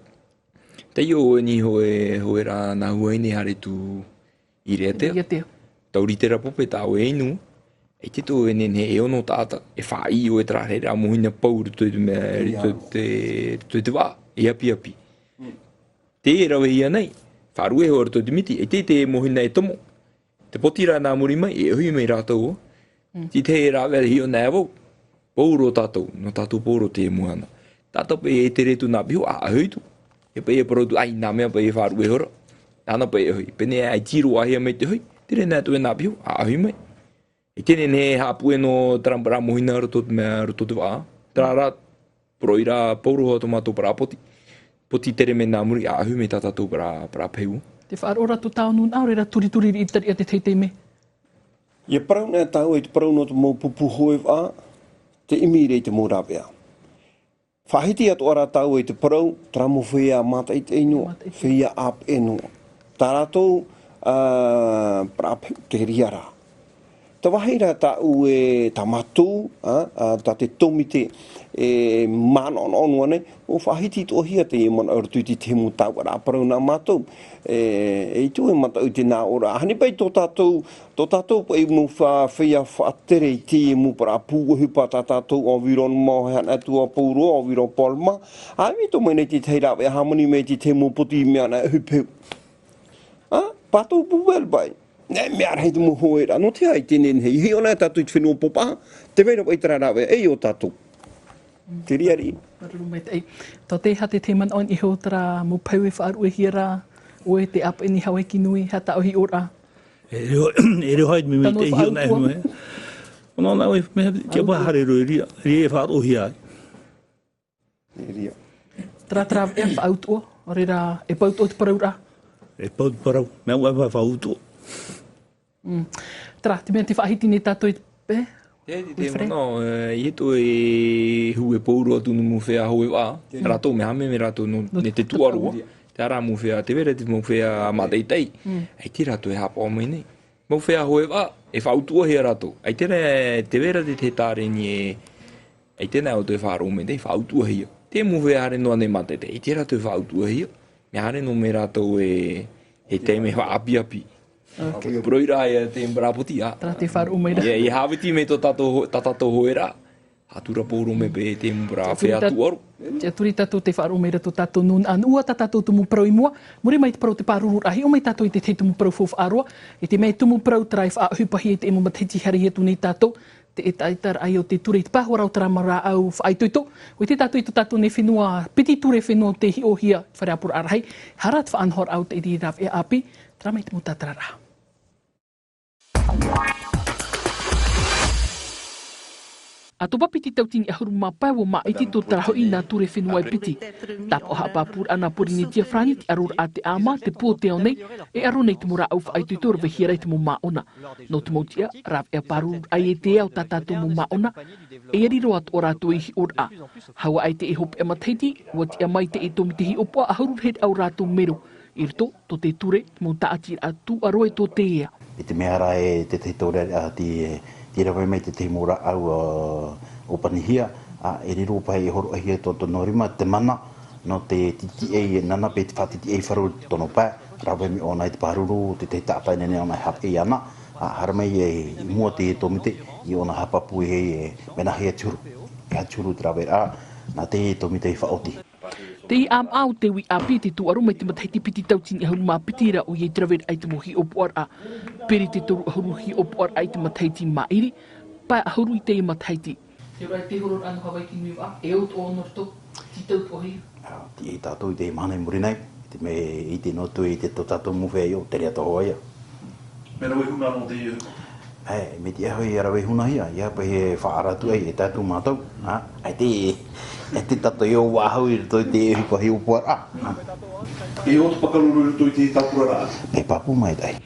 Te iho ni hoe rā nā huaini hare tu i rea teo. Tauri te rapope tā oe inu. E te tō e nene e ono tāta. E whai o e tra re rā mohina pau rutu i te wā. E api api. Te e rawe hia nei. Wharu e hoa rutu i te miti. E te mohina e tomo. Te poti rā nā muri mai. E hui mei rātou o. Ti te e rā wera hio nā wau. Pauro tātou. No tātou pauro te e muhana. Tātou pe e te retu nā piho. A huitu. E pei e parotu ai nā mea pei e wharu e hora. Nāna pei e hui. Pene ai tiro ahia mei te hui. Tere nā tu e nā piho. A hui mei. E tene ne hapu e no tarampara mohina roto te mea roto te waa. Tarara proira pauro hoa tomato para poti. Poti tere me nā muri. A hui mei tātou para peu. Te whaaro ratu tāo nun au reira turi i tari a te teitei me. Ia parau nā tāu e te parau no te mō pupu hoe wā. Te imi rei te mō rāpea. Whahiti atu ara tau e te parau, tramo whia mata i te inua, whia ap enua. Tā rātou te riara. Tā wahira tau e tā matu, tā te tomite e mana onua nei, o whahiti tō hia te e mana arutuiti te mu tau ara parau nā mātou. E tu e matau te nā ora. Hani pai tō tātou pai mu whia whaatere i te e mu para pūhupa tā tātou o viron mau hana tua pūro o viron polma. Ai tō mai nei te teirawe hamoni mei te mu poti mea na hupeu. Patou puwel pai. Nē mea rei te mu hoera. No te hai tēnen hei. Hei ona tātou i te whenua popa. Te veira pai tarawe. Ei o tātou. Te riari. Tō te hate te man on i ho tara mu pau e whaaru e hira. Oe te apa ni Hawaiki Nui, hata ohi ora. E reo hai me te hio nei hua. Ono nā oe, me kia pā hare roi ria. Ria e whaat ohi ai. Ria. Tra e whautua, o reira e pautua te parau rā. E pautu parau, mea ua whautua. Tra, te mea te whaahiti ni tātou i pe? Te mono, i eto e hu e pauru atu no mu whea hoe wā. Rato me hame me rato ne te tuarua. Te ara mu whea, te vera te mu whea amateitei. Ei te rato e hapa o mai nei. Mu whea hoe wā, e whautua hea rato. Ei te vera te tāre ni e... Ei tēnā o te whāro me nei, whautua hea. Te mu whea hare noa nei mateitei. Ei te rato e whautua hea. Me hare no me rato e te me wha api api. Proira e te mbrapoti a. Tra te wharu meira. I hawiti me to tato hoera. Hatura pōro me pe te mbra whea tuaru. Te turi tātou te wharu meira to tātou nun anua, tātou tumu prau i mua. Muri mai te parau te pāruru ahi, o mai tātou i te te tumu prau fofu aroa. E te mei tumu prau trai whaahupahi e te emo matiti hari hetu nei tātou. Te e taitar ai o te ture i te pāhora o taramara au whaitoito. O te tātou i te tātou ne whenua, piti ture whenua te hi o hia whareapura arahai. Harat whaanhor au te iri raf e api. Tra mai te mo tātarara. A tō papiti tautini ahuru mā pāua mā iti tō taraho i nā ture whenua e piti. Tāpo hapapur ana puri ni tia frani ti arur a te ama te pō te nei e aro nei te mura au whaai tuitora ve hiera i te mo maona. No te mautia, raf e paru ai e te au tātātou mo maona e riro at ora tu ihi ora. Hawa ai te e hop e mataiti, wa ti mai te e tomi te hi opa ahuru hed au rātou mero. Irto, tō te ture, mo taati atu aroe tō te ea. I te mehara e te tore a ti rawe mai te mora au o panihia, e riro pai e horo ahia tō norima, te mana, no te titi e nana pe te whatiti e wharu tono pai, rawe mi ona i te paruru, te tāpai nene ona hap e ana, haramai e mua te tomite, i ona hapapu e mena hea turu, e ha turu te rawe a, na te tomite i whaoti. Te au te wi api te tu aru mai te mataiti piti tau tini ahuru mā pitira o ye traver ai te mohi o puar a peri te toru ahuru hi o puar ai te mataiti mairi pa ahuru i te i mataiti. Te rai te horo anu Hawaiki Nui Vaa e o to onor to ti tau to hi. Ti e tātou i te mana i muri nei, me i te notu i te to tātou muwhea i o te rea toho aia. Me rawe huna no te iu. Me te ahoi e rawe huna hia, ia pa he whaaratu ai e tātou mātou. E te tato i o wāhau i rito i te ehi pa hi upuara. E o te pakaruru rito i te tapurara? E papu mai tai.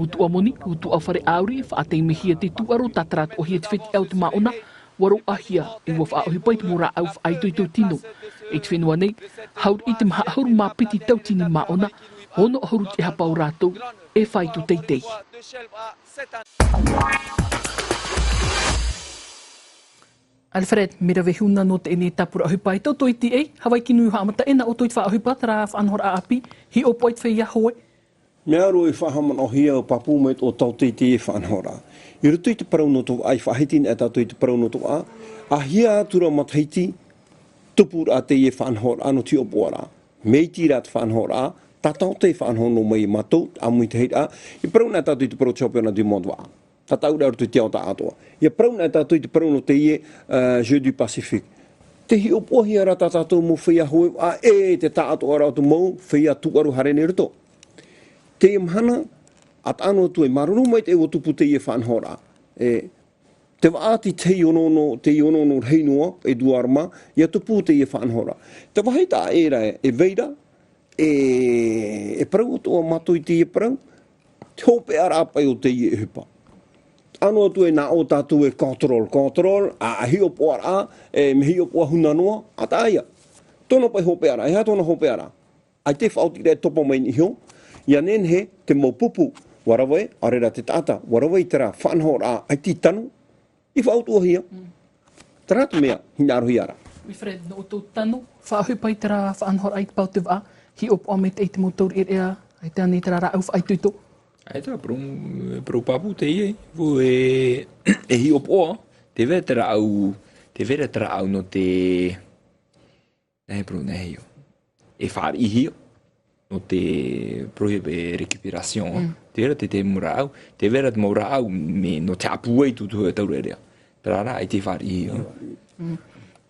Utu amoni, utu awhare auri, whaatei mehia te tuaru, tatarat o hia te whiti au te maona, waro ahia, i wafa ahi pai te mora au whaitoi tau tino. E te whenua nei, haur i te maha ahuru mā piti tau tini maona, hono ahuru te hapa o rātou, e whaitu teitei. Alfred, mira ve huna no te ene tapura ahi pai. Tau toi ti ei, Hawaiki Nui Vaa amata ena o toi te wha ahi pa, tara whanhora a api, hi o poit whai ahoe. Mea ro e whahaman o hia o papu mai o tau te te e whanhora. I rutu i te parau no tu ai whahitin e tātou i te parau no tu a hia atura mathaiti, tupur a te e whanhora ano ti o puara. Meiti rā te whanhora, tatau te whanhora no mai matou, a mui te heita, i parau na tātou i te parau championa du monde waa. Tatau rā rutu te au ta atoa. Ia parau na tātou i te parau no te ie Jeu du Pacifique. Te hi o pohia rā tātou mo whia hoe, te ta atoa rā tu mau, whia tuaru hare ne ruto. Te imhana, at ano tu e maruru mai te o tupu te ie whanhora. Te waati te ionono reinua, e duarma, ia tupu te ie whanhora. Te waheita era e veira, e parau o toa mato i te ie parau, te hope ara apai o te ie hupa. Ano tu e nā o tātou e control, a hi o poara, me hi o poa hunanoa, a ta aia. Tono pai hope ara, hea tona hope ara. Ai te whauti rei topo mai ni hio, ia nen he te maupupu, warawai, arera te tata, warawai tera whanhora, ai ti tanu, i whautua hia. Taratu mea, hinarohi ara. Wilfred, no tau tanu, whaahui pai tera whanhora ai te pau te waa, hi o poa me te eite motor ea, ai te ane tera rau whai tuito. Ai tā, pro papu te ie, vo e hi o poa, te vera au no te, nei hio, e whaari i hio, no te prohebe recuperación, te vera te mura au, te vera te mura au, me no te apu ei tu e tau rerea, pero ara ai te whaari i hio.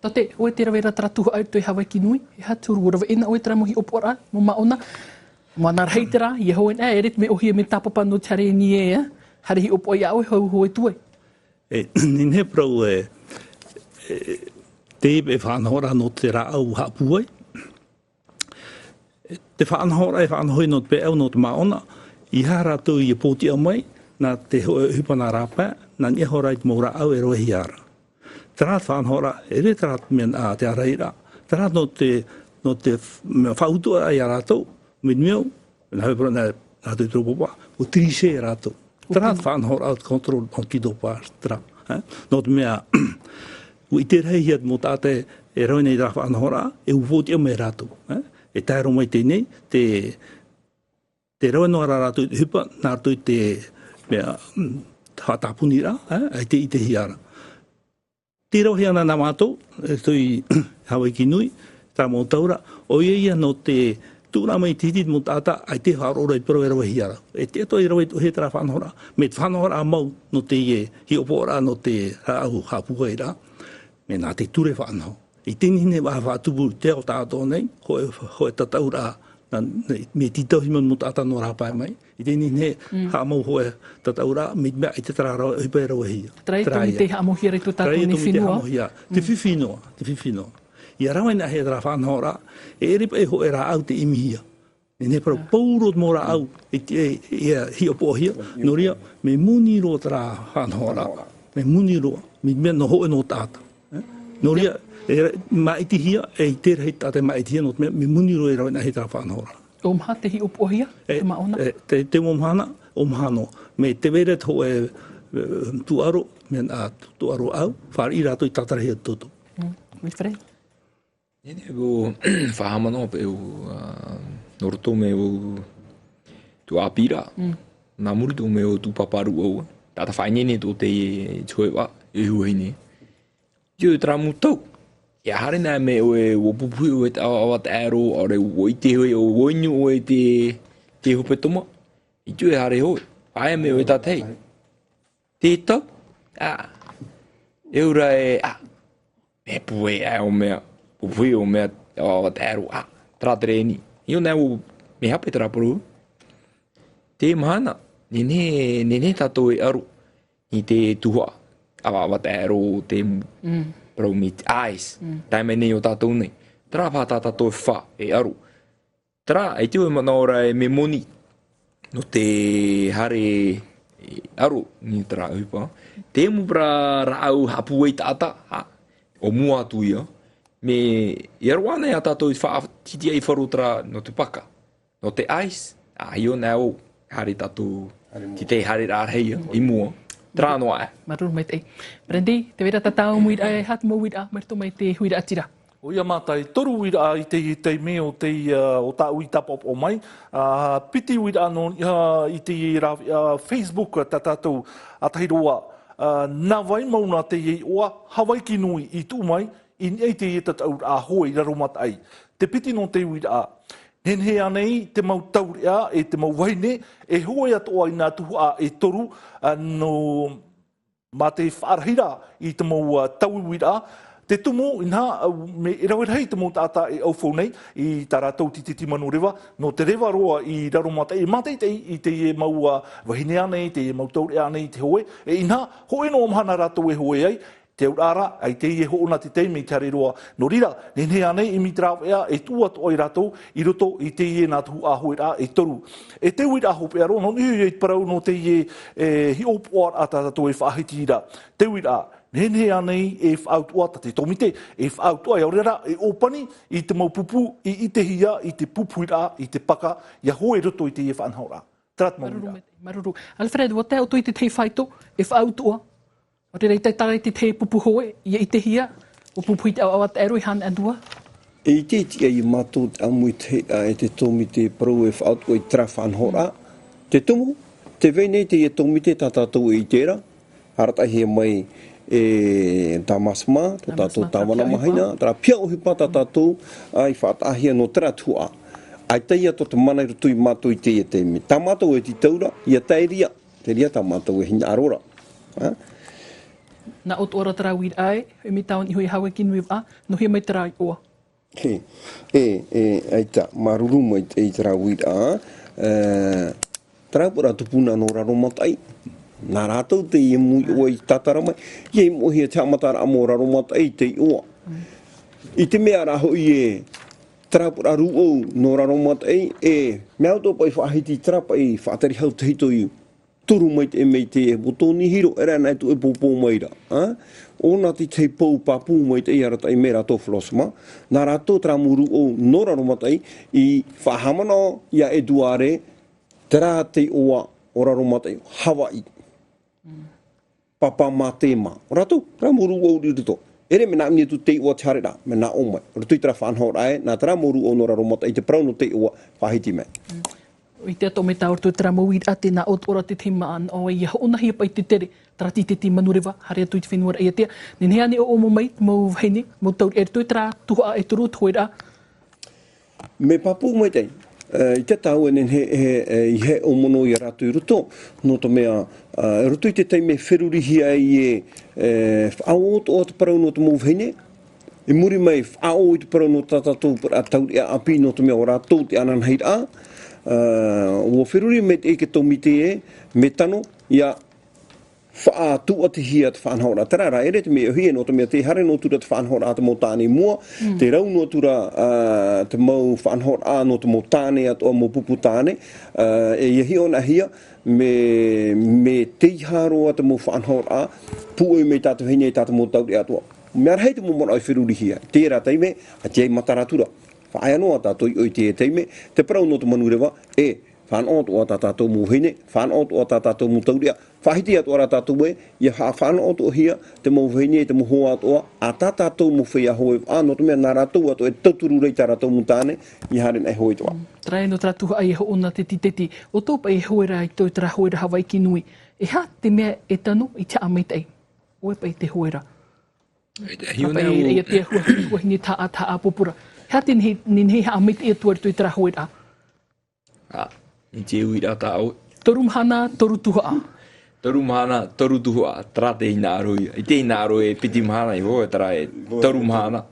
Tate, oe tera vera tratuha au toi Hawaiki Nui, e haturu urawa ina oe tera mohi o poa mo maona, Mana reitera, i hoen e eret me ohia me tapapa no tare ni e, hare hi opo i au e hau hoi tue. Nin he prau te e whanhora no te rā au hapuai. Te whanhora e whanhoi no te pe au no te maona, i hara tu i pōti au mai, na te hupana rāpā, na ni hora i te maura au e roe hiara. Te rā whanhora, e re te rā te araira, te rā no te whautua ai a rātou, Minmeo, na hoi na rātou i tropopa, o trise e rātou. Tera whanhora out control on ki dopa tra. No te mea, u i te rei hiat mo tāte e rau nei rā whanhora, e uvoti au me rātou. E taero mai tēnei, te rau noa rātou i te hupa, nā rātou i te mea tāpuni rā, ai te i te hiara. Te rau hiana nā mātou, e tui Hawaiki Nui, tā mō taura, o ia no te tūna mai titit mo tāta, ai te whaorora i pero e rawa hiara. E te ato i rawa i he tera whanhora. Me te whanhora a mau no te ie, hi opora no te rāu hāpuka i rā. Me nā te ture whanho. I tēni hine waha whātupu te o tātou nei, hoe tatau rā, me titau himan mo tāta no rāpai mai. I tēni hine hā mau hoe tatau rā, me mea i te tera rawa i pēra wa hia. Trai tomi te hamohia rei tu tātou ni whinua. Te whiwhinoa. Ia rawa ina he tera whanhora, e ripa e ho e rā au te imihia. E ne parau paurot mō rā au, e hi o pōhia, no ria, me muni ro tera whanhora, me muni ro, me mea no ho e no tāta. No ria, maiti hia, e i tēra hei tātai maiti hia, me muni ro e rawa ina he tera whanhora. Omha te hi o pōhia, te maona? Te omhana, omhano, me te weret ho e tuaro, me nā tuaro au, whāri i rātou i tātara hea tōtu. Wilfred? Nene o whahamano pe o noroto me o tu apira. Nā muri tō me o tu paparu au. Tāta whainene tō te tue wa, e huaine. Tio tra mutau. ia hare nā me o pupui o te awa te aero, o re o i te hoi, o oinyu o i te hupe toma. I tue hare hoi, aia me o i tātei. Te tau, eura me pue o mea, pupui o mea awa te aero, tratere ni. Io nā o me hape te raparu. Te mahana, nene tātou e aru, i te tuha, awa te aero, te parau me te eyes, taime nei o tātou nei. Tara pātā tātou e wha, e aru. Tara, e teo e mana ora e me moni, no te hare aru, ni tara upa. Te mupra rau hapu e tāta, o mua atu ia, me i aru anei a tātou i wha, titi ai wharu tara no te paka, no te eyes, io nā o, hare tātou, ki te hare rārhei i mua. Trano ai. Maruru mai te. Brandy, te wera tatau muira e hatu mo wira, marto mai te huira atira. O ia mātai, toru wira i te me o te o tā ui tapop o mai. Piti wira anō i te Facebook ta tātou a tahiroa. Nā vai mauna te i oa Hawaiki Nui i tū mai, i nei te i tatau a hoi raro matai. Te piti no te wira a. Henhe anei te mau taurea e te mau waine e hoe atoa i nā tuha e toru no mā te whaarahira i te mau tauiwira. Te tumo i nā me e rauerhei te mau tātā e aufou nei i tā rātou tititi manu rewa. No te rewa roa i raro mātai e mātai te i te mau wahine anei, te mau taurea anei te hoe. E i nā hoe no amhana rātou e hoe ai. Te urara, ai te ie hoona te teime i te hareroa. No rira, nene anei i mitrao ea e tua to oi ratou i roto i te ie nā tuhu aho e rā e toru. E te ui raho pe aro, no nihi e parau no te ie hi opoar a tātou e whaahiti ira. Te ui rā, nene anei e whaautua ta te tomite, e whaautua e aurera e opani i te mau pupu, i te hia, i te pupu ira, i te paka, ia hoe roto i te ie whaanhaura. Trat mau ira. Maruru. Alfred, o te au tui te tei whaito, e whaautua? O te reita tarai te pupu hoe, i te hia, o pupu i te awa te aero i han andua? E te tia i mātou te amu i te e te tomi te parau e whaautua i tra whanhora. Te tumu, te vene te e tomi te tātou i tēra, haratahi mai e Damasma, to tātou tāwana mahina, tara pia o hipa tātou ai whaatahia no tera tua. Ai teia to te mana i rutu i mātou i te e teimi. Tā mātou e ti taura, ia teiria, te ria tā mātou e hina arora. Na o ora tara wira ai, e mi taon i hui Hawaiki Nui Vaa, no hi mai tara i oa. Aita, maruru mai te i tara wira, tara pura tupuna no raro matai. Nā rātou te i mui oa i tatara mai, i mohi e te amatara amo raro matai te i oa. I te mea raho i e tara pura ruo no raro matai, mea to pai whaahiti trapa i whaatari hau te hito iu. Turu mai te mei te e botoni hiro, e rana e tu e pōpō mai ra. Ona ti te pō papu mai te i arata i mera tō whlosma, nā rātou tra muru o noraro matai i whahamana ia e duare tera te oa o raro matai, Hawaii. Papa mā te mā. O rātou, tra muru o rito. Ere me nā mnia tu te oa te harera, me nā o mai. O rātou i tra whanhau rai, nā tra muru o noraro matai, te prau no te oa whahiti mai. I te ato me tāur tu tera mawir ate nā ot ora te tima an o ia ona hia pai te tere tara ti te tima nurewa hare atu i te whenua rai atea. Nene ane o omo mai, mau heine, mau tauri ere tui tera tuha e turu tuhoera. Me papu mai tei, i te tau enen i he o mono i ratu i ruto, no to mea, rutu i te teime wherurihi ai e whaot o te parau no te mau heine, e muri mai whao i te parau no tātou a tauri a api no te mea o rātou te anan heira a, o whiruri me te eke tomite e, me tano, ia wha tu ati hia te whanhaura. Tarara, ere te mea hia no te mea te hare no tura te whanhaura a te mau tāne mua, te rau no tura te mau whanhaura a no te mau tāne atoa mau pupu tāne, e ia hia ona hia, me te haro a te mau whanhaura a, puoi me tātou hine e tātou mau tauri atoa. Mea rei te mau mora ai whiruri hia, tērā teime, a te mataratura. Whaai anoa tātou i te teime, te parau no te manurewa, whanot o tātou muhine, whanot o tātou mutauria, whahiti atoa tātou e, ia whanot o hia, te muhine, te muhoa atoa, a tātou muwhia hoe, no te mea nā rātou atoa, e tauturu rei tā rātou mutane, i haren ai hoe toa. Trai no tātuha ai ho ona te titeti, o tōpa e hoera i tau tara hoera Hawaiki Nui, e ha te mea e tano i te amaitei, oe pai te hoera. Apa ia te hua ni ta pupura. Hatin ni ha amit e tuar tu tra hoira. I te ui rata au. Torum hana toru tuha. Torum hana toru tuha tra te ina aroi. I te ina aroi piti mahana I hoa tra e torum hana.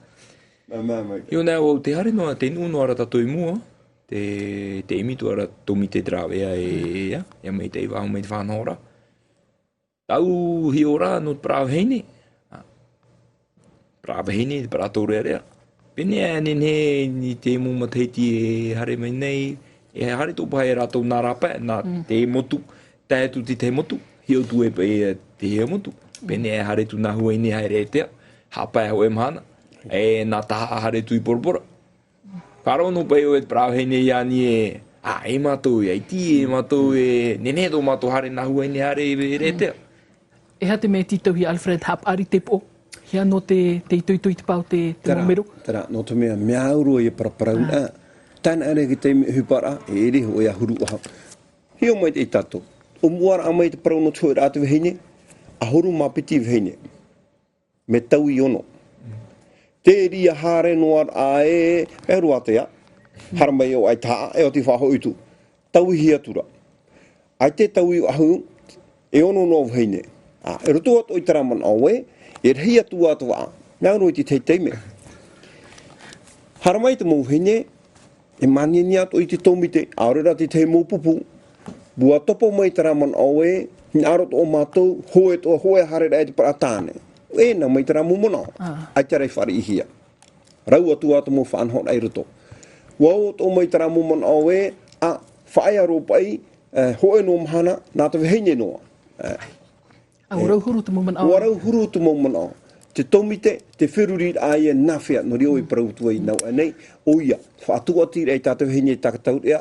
Io nea o te hare noa te nuno ara tato I mua. Te imitu ara tomi te trawea e ia mei te iwa mei te whanora. Tau hi ora no prawe heine. Prawe heine pra tore area. Pene e nene ni te muma teiti e hare mai nei. E hare tō pahe rato nā rapa nā te motu. Tētu te motu. Hio tu e te hea motu. Pene e hare tu nā huaine haere e tea. Hapa e hoe mahana. E nā taha hare tu I porpora. Karo no pai o e prawe heine ia ni e. E mātou e aiti e mātou e. Nene tō mātou hare nā huaine hare e re tea. E hate me titau hi Alfred hap ari te po. Hia no te itoi te pau te momero. Tera, no te mea uro e paraparau na. Tana ere ki te hupara e ere o ia huru aha. Hio mai te tato. O muara a mai te parau no tue rātu vihine. A horu mapiti vihine. Me tau I ono. Te ria hare noar a e rua tea. Haramai o ai taa e o te whaho utu. Tau hi atura. Ai te tau I ahu e ono no vihine. E roto atu I taraman awe. E rei atu atu waa. Nā roi te teime. Haramai te mōhine. E mani ni atu I te tomite. Aurera te te mōpupu. Bua topo mai taraman awe. Nārot o mātou. Hoe toa hoe hare rei te paratāne. E nā mai taramu mona. Ai te rei whare ihia. Rau atu atu mō whanhot ai roto. Wau o mai taramu mona awe. Whae aro pai. Hoe no mahana. Nā te vihine noa. Warau huru tu moment au. Warau huru tu moment au. Te tomite, te whiruri ai e nawhia no reo I parautua I nau anei. O ia, whaatua tira e tātou hene takatau rea,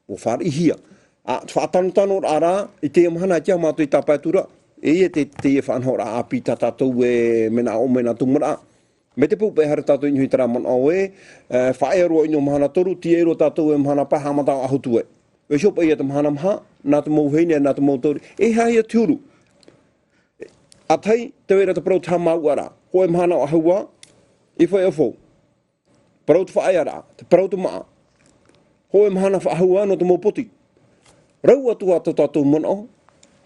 o whare ihia. Whaatanotano ara, I te amahana tia mātou I tāpaitura, e te whanhora api tātou e mena o mena tumura. Me te pupe hara tātou inuhi tara man au e, whaearoa ino mahana toru, ti eiro tātou e mahana pa hamata ahutue. E siopa ia te mahana maha, nā te mauheine, nā te mautori, e haia te uru. Atai, te wera te parau tā mauara, hoe mahana o ahua, I whai awho. Parau te whaeara, te parau te maa. Hoe mahana whaahua no te maupoti. Rau atu atu tātou mana,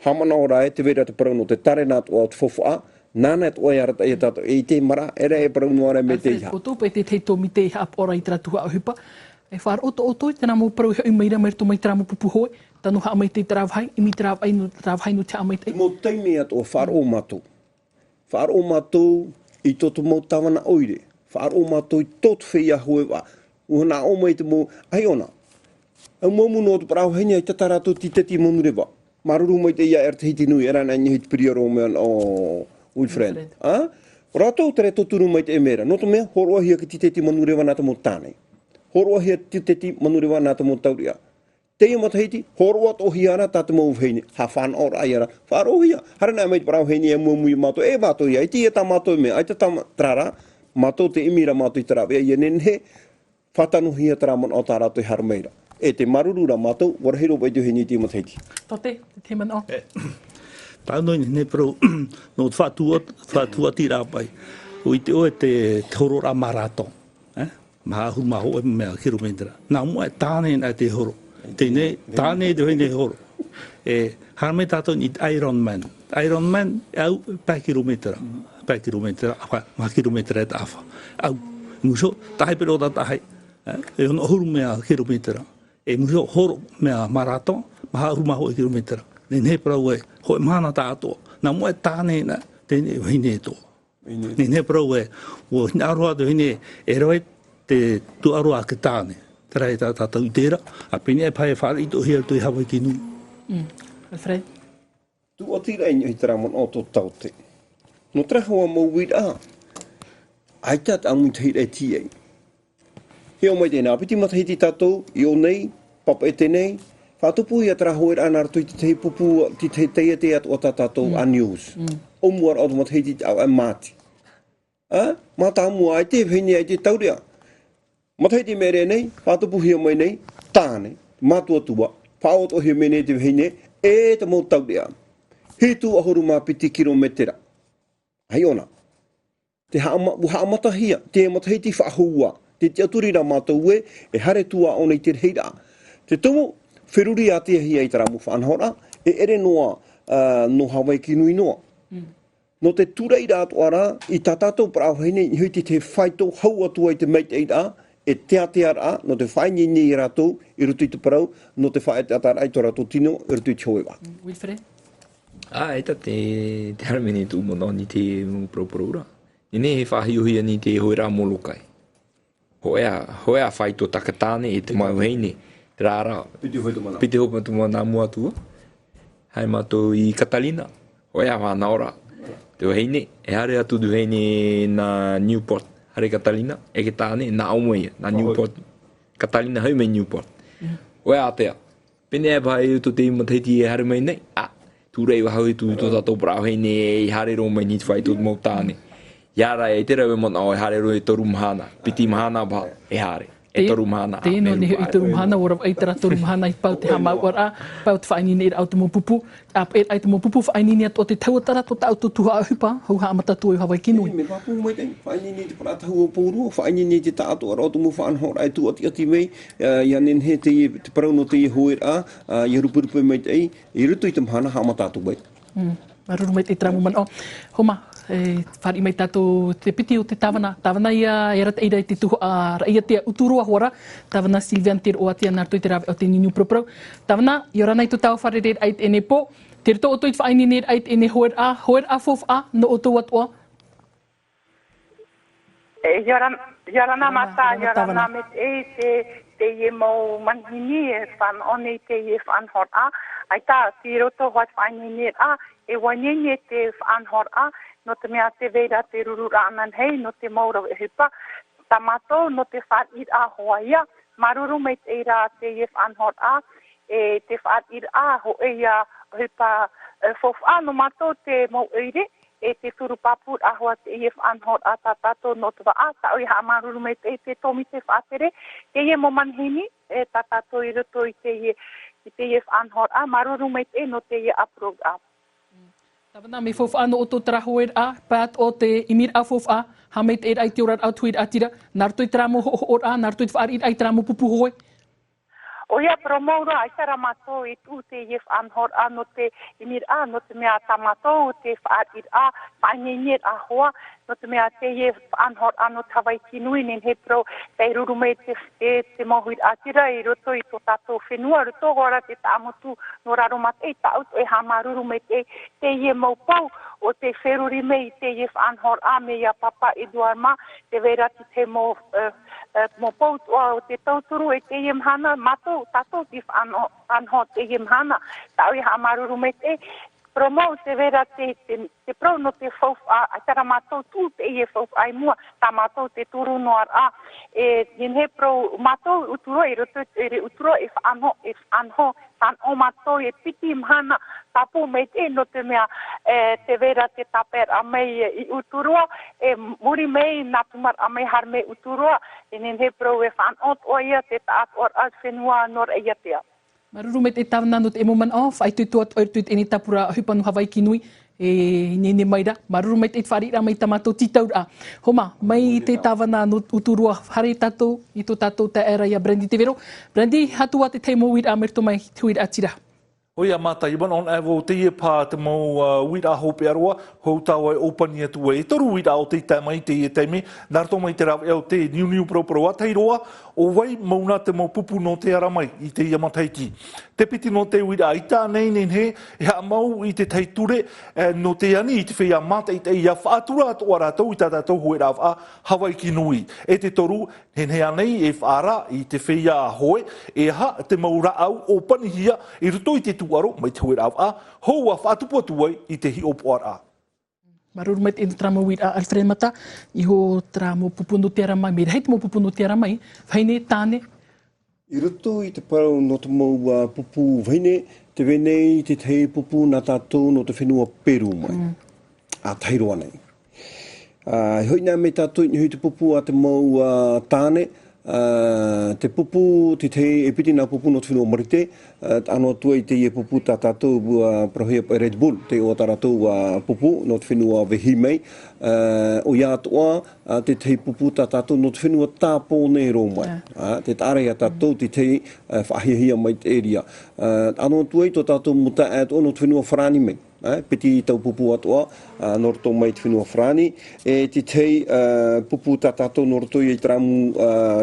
hamana o rai, te wera te parau no te tare nā tu au te whawha, nāna tu ai arata I tātou, e te mara, ere e parau noare me te iha. O tōpa e te teito mi te iha ap ora I tera tuha o hupa. E whāra oto, tēnā mō parau i meira mai rito mai tera mō pupu hoe, tanu haa mai te trawhai, imi trawhai no te amai te. Mō teime atu o whāra o mātou. Whāra o mātou I toto mō tawana oire. Whāra o mātou I toto whia huewa. Uhana o mai te mō, ai ona. Au mōmu no tu parau heini ai tatarato ti teti monurewa. Maruru mai te ia tahiti nui, era nai hit prioro mean o Wilfred. Rato tere toturu mai te emera. No to mea, horoa hia ki ti teti monurewa nā te mō tānei. Horoa hia ti teti monurewa nā te mō tauria. Te ia matahiti, horoa to hiara tā te mōu heini. Ha whan ora ai ara. Whāro hia. Hara nā mai te parau heini e muamui mātou. E mātou ia. I ti e tā mātou mea. Ai te tā trara. Mātou te imira mātou I tarawea. Ia nenhe. Whatanu hia taraman o tā rātou I harameira. E te marurura mātou. Warahiro pai te heini ti matahiti. Tote, te man o. Tānoi ne pro no whātua tira pai. O I te oe te horora marato. Mahu maho e mea kilometra. Nā mua e tāne nai te horo. Tēnei, tāne te hene horo. Harame tātou I Ironman. Ironman au pā kilometra. Pā kilometra, ma kilometra e tāwha. Au, muso, tahe pero ta tahe. E hono huru mea kilometra. E muso horo mea marato, maha huru maho e kilometra. Nene parau e, hoe mana tātoa. Nā mua e tāne na, tēnei hene toa. Nene parau e, o hina aroa te hene, e roi te tu aroa ke tāne. Tera e tātou I tērā, a pene e pai e whare I to hea tui Hawaiki Nui. Alfred? Tu o tira I tera mon o tō taute. No trahawa mō wira. Ai tāt amu te hira e tia. Heo mai tēnā, piti matahiti tātou, I o nei, papa e tenei, whātupu I a trahoer anar tui te pupu, te teia te atu o tātou a news. O muar o matahiti au e māti. Mata mua ai te whini ai te taurea. Matahiti mere nei, whātupu hia mai nei, tāne, mātua tua, whaot o hia mai nei te whine, e te mō taurea. Hitu ahoru mā piti kilometera. Hai ona. Te haamatahia, te matahei ti whaahua, te aturi rā mātou e hare tua o nei te reira. Te tumu, whiruri a te hia i tara mu whanhora, ere noa no Hawaiki Nui noa. No te turei rā toara, i tā tātou parau heine, i hui te whaito hau atua i te meit eira, e tea rā, no te whaini ni i rātou, i rutu i te parau, no te whae te atara i tō rātou tino, i rutu i te hoewa. Wilfred? Eita te haramene tū mono ni te proporura. Ni ne he whahiuhia ni te hoera molokai. Hoea whaito takatāne e te mau heine. Te rāra. Piti hopa tuma nā mua tua. Hai mātou i Catalina. Hoea whānaora. Te heine. E hare atu du heine na Newport. Hare Catalina. E ke tāne na Aumoia. Na Newport. Catalina hau mei Newport. Hoea atea. Pene e pae uto te imateiti e hare mei nei. Tūrei wahau i tū tō tātou parau heine e hare ro mai ni te whaito te mau tāne. Iara e te rau e mana o e hare ro e toru mahana. Piti mahana pa e hare. E toru mahana. Tēnō ni i toru mahana, ora eitara toru mahana i pau te hamau ora, pau te whainini e au te mo pupu. Ai te mo pupu whainini atu o te tauatara, tō tau tō tuha ahupa, hau haa matatu i Hawaiki Nui. Me papu mai tei, whainini te paratahu o pōrua, whainini te tātu ara o te mo whanhora e tu ati mei, ia nen he te parau no te hoera, i rupurupu mai tei, i rutu i te mahana haa matatu mai. Maruru mai te tramu man o. Homa, whari mai tātou te piti o te tawana. Tawana ia e rata eira i te tuho a raia tea uturua hora. Tawana Silvian te o atia nārtoi te rawe o te niniu proprau. Tawana, i ora nei tu tau whare rer ait ene po. Te rito o toi whaini ner ait ene hoer a fof a no o tō atua. Yorana mata, yorana met te ye mo manhini e whan one te ye whan hor a. Ai tā, te roto wat whaini ner a. E wanene te whan hor a. No te mea te veira te rurura anan hei, no te maura e hupa. Tamato, no te whair a hoaia. Maruru me te eira te ye whan hor a. E te whair a ho eia hupa fof a. No mato te mau eire. E te whurupapur a hoa te ye whan hor a tatato no te waa. Ta oi haa maruru me te tomi te whaatere. Te ye mo manhini. E tatato i roto i te ye whan hor a. Maruru me te no te ye aprog a. Tawana me fof ano o tō tarahoer a, pat o te imir a fof a, hameit e ai te orar au tuir atira, nartoi tramo hoor a, nartoi whaar i ai tramo pupu hoi. O ia promoura ai tara mato i tu te ye whan hor a no te imir a, no te mea tamato te whaar i a, whainenir a hoa, no te mea te ye whan hor a no Hawaiki Nui, nen he pro te rurume te mohuir atira i roto i tō tātou whenua, roto hora te tāmotu no raromat e taut e hama rurume te ye maupau o te wheruri mei te ye whan hor a me ia papa Eduard ma, te vera te mo pau o te tauturu e te ye mhana, mato tato te whan hor te ye mhana, tau i hama rurume te promo te vera te pro no te fof a tara matou tu te ye fof ai mua ta matou te turu no a e he pro matou uturo i roto e uturo if anho tan o matou e piti mhana tapu me te no te mea te vera te taper a mei i uturo e muri mei natumar a mei har me uturo e he pro e fan ot o ia te taat or as fenua nor e ia Maruru me te tawana no te emoman off, ai tuituat oirtuit eni tapura hupanu Hawaiki Nui, e nene maira. Maruru me te wharira mai tamato titaura. Homa, mai te tawana no uturua hare tatou, i tō tatou ta era ia Brandy te vero. Brandy, hatua te teimo wira merto mai tuira atira. Oia mata, iwan on evo te ie pā te mau wira hope aroa, hou tau ai opani atu e toru wira o te mai te ie teime, narto mai te rau eo te niu pro atai roa, o wai mauna te mau pupu no te ara mai i te ia mataiti. Te piti no te wira i tā nei nen he, e ha mau i te teiture no te ani i te whea mata i te ia whaatura atu ara tau i tātou hoe rau a Hawaiki Nui. E te toru, nen he anei e whaara i te whea hoe, e ha te mau raau opani hia i ruto i te tuaro mai te hoe rau a, hou a whaatupu atuai i te hi opoara a. Maruru mai te tramo wira Alfred Mata, i ho tramo pupunu te ara mai, me reit mo pupunu te ara mai, whaine tāne. I roto i te parau no te mau pupu whaine, te wenei te te pupu nā tātou no te whenua Peru mai. A tairoa nei. Hoi nā me tātou i hui te pupu a te mau tāne, te pupu, te e piti nā pupu no te whenua marite, anō tua I te ie pupu tā tātou prohea pa Red Bull, te o tātou pupu no te whenua vehimei, o ia atoa, te pupu tā tātou no te whenua tāpō nei rō mai. Te tārea tātou, te whahiahia mai te eria. Anō tua I tō tātou muta atoa no te whenua whrani mei. Piti tau pupu atoa, noroto mai te whenua whrani, te pupu tā tātou noroto I tramu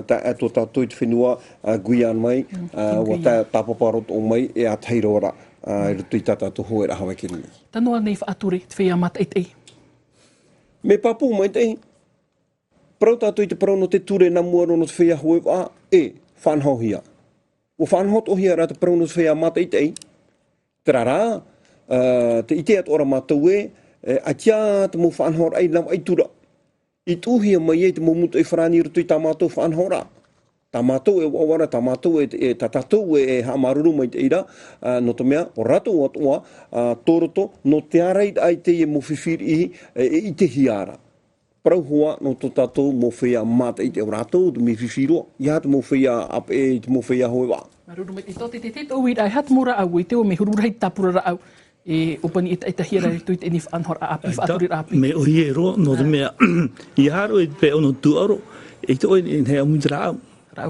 tā ato tātou te whenua Guian mai, wa tauaparau o mai e a teirora, I rutu I tā tātou hoe ra Hawaiki Nui. Tanoa nei whaature te whea mata ei. Me papu mai te parau tātou I te parau no te ture na muaro no te whea hoe wā, whanhohia. O whanhotohia rā te parau no te whea mata ei, terara, te ite at ora mātou a tia te mo whanhora ai lam ai tura. I tūhia mai te mo mutu whrani rutu I tā mātou whanhora. Tā mātou wawara, tā mātou tā tātou hamaruru mai te ira, no te mea, o rato atoa, tōroto, no te arei ai te mo whiwhiri I te hiara. Parau hoa no tō tātou mo whea mata I te o rato, te me whiwhiroa, ia te mo whea ape, te mo whea hoe wā. Maruru mai te te tōi ai hat mora au, I te o me hururei tapura au. Upani I tahira I tui te ni whanhor a api, whaaturi a api. Me ori e roa, no te mea, I haro e pe ono tuaro, e te oi in hea mutra au.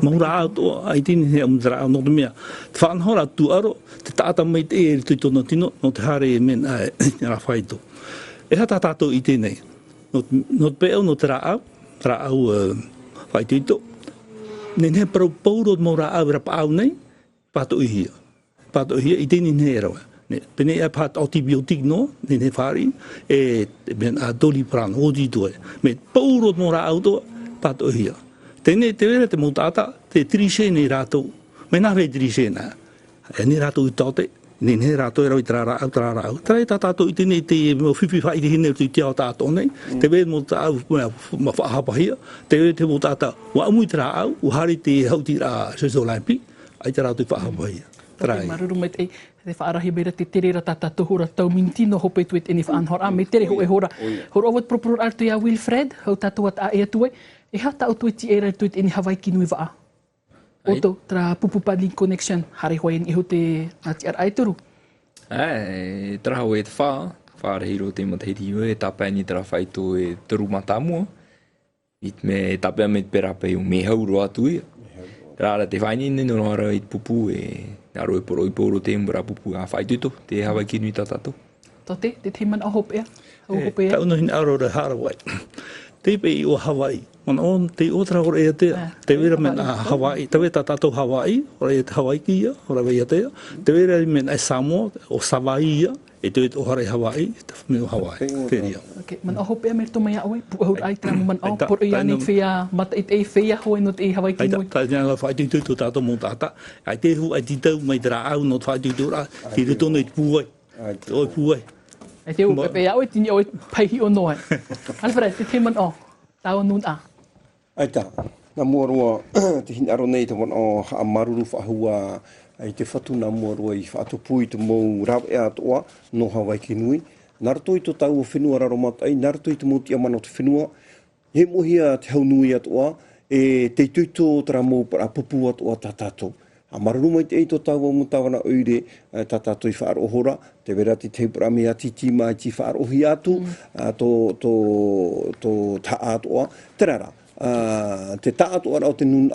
Maura au toa, ai tini hea mutra au, no te mea. Te whanhora tuaro, te tāta mai te e tui tono tino, no te hare e men a whaito. E hata tātou I tēnei. No te pe ono te rā au whaitito. Nen he parau pauro maura au rapa au nei, pato ihia. Pato ihia I tini ne rawa. Pene e pat antibiotik no, ne whari, ben a doli prano, o di toe. Me pauro mora auto, pat o hia. Tene te wera te motata, te trishene rato, me na ve trishena. E ni rato utaute, ne rato era trara au. Trai tatato I tene te mo fifi fai te hine tu tia tato nei, te ve motata ma whahapa hia, te ve te motata, wa amui tra au, uhari te hauti ra sesolampi, ai te rato whahapa hia. Maruru mai te whaarahi beira te terera tātātou hora tau mintino hope tuet eni whaanhora. Me tere ho e hora. Hora awat proporor artu ia Wilfred, hau tātou at a ea tue. E hata au tuet era tuet eni Hawaiki Nui Vaa. Oto, tra Pupupali Connection, hare hoa en iho te ngati ar aituru. Tra hau e te whaa, whaarehiro te matahiti e tāpēni tra whaito e turu matamua. It me tāpea me te perape o me hauro atu ia. Rāra te whaini no rāra I pupu naro e poro I poro te mbara pupu a whaituto, te Hawaiki Nui tātātou. Tote, te man a hopea. Tauno hin arora Harawai. Te pe I o Hawaii. Man on te otra ora e tea. Te vera men a Hawaii. Te vera tātou Hawaii, ora e te Hawaiki ia, ora vei tea. Te vera men a Samoa, o Savaii ia. E te o hare Hawaii, te me o Hawaii. Te ria. Okay, man a hopea me to mai aoi. Puahur ai tra man a por ia ni whea, mata I te whea hoe no te Hawaiki Nui. Tai nga whaiti tu tātou mō tāta. Ai te hu ai ti tau mai tra au no whaiti tu rā. Ti te tono I puai. Oi puai. Ai te u pepe aoi tini aoi paihi o noai. Alfred, te man o. Tau nun a. Ai tā, nā mua roa, te hini aro nei te wana o a maruru whahua ai te whatu nā mua roa I whaatupui te mou rau e atoa no Hawaiki Nui. Narato I to tau o whenua raro matai, narato I te moti amano te whenua. He mohia te hau nui atoa, e te tuito tera mou para pupu atoa tā tātou. A maruru mai te eito tau o mutawana oire tā tātou I whaarohora, te vera te teipura mea titi mai ti whaarohi atu, tō tā atoa, terara. Te tātua rao te nun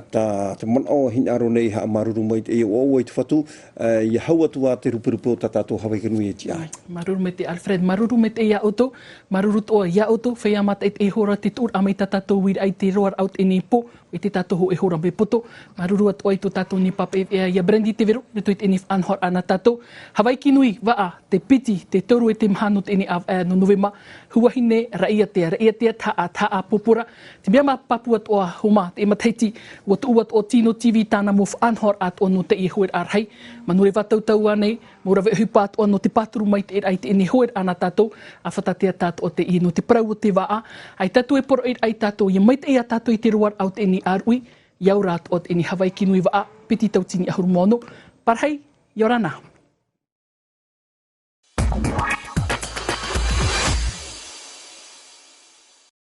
te manao hina aro nei ha maruru mai te o i te whatu I hau atua te rupurupu o tātou Hawaiki Nui e ti ai. Maruru me te Alfred, maruru me te ia oto, maruru toa ia oto, whea mata e hora te tūr a mai tātou wira ai te roar out e ni po, e te tātou e hora me poto, maruru atoa I to tātou ni pape ia Brandy te vero, ne tuit e ni whanhor ana tātou. Hawaiki Nui Vaa, te piti, te toru e te mhano te ni no Novema, huahine raia tea taa popura, te mea papua toa homa, te mataiti, ua tuuat o Tino TV tāna mo whanhor at o no te I hoer arhei, manure whatautau anei, mo rawe hupa at o no te paturu mai te ai te ni hoer ana tātou, a whatatea tātou o te I no te parau o te Vaa, ai tātou e poro ai tātou, I mai te ia tātou I te ruar au te ni arui, iau rāt o te ni Hawaiki Nui Vaa, piti tau tini ahuru mono, parhei, iorana.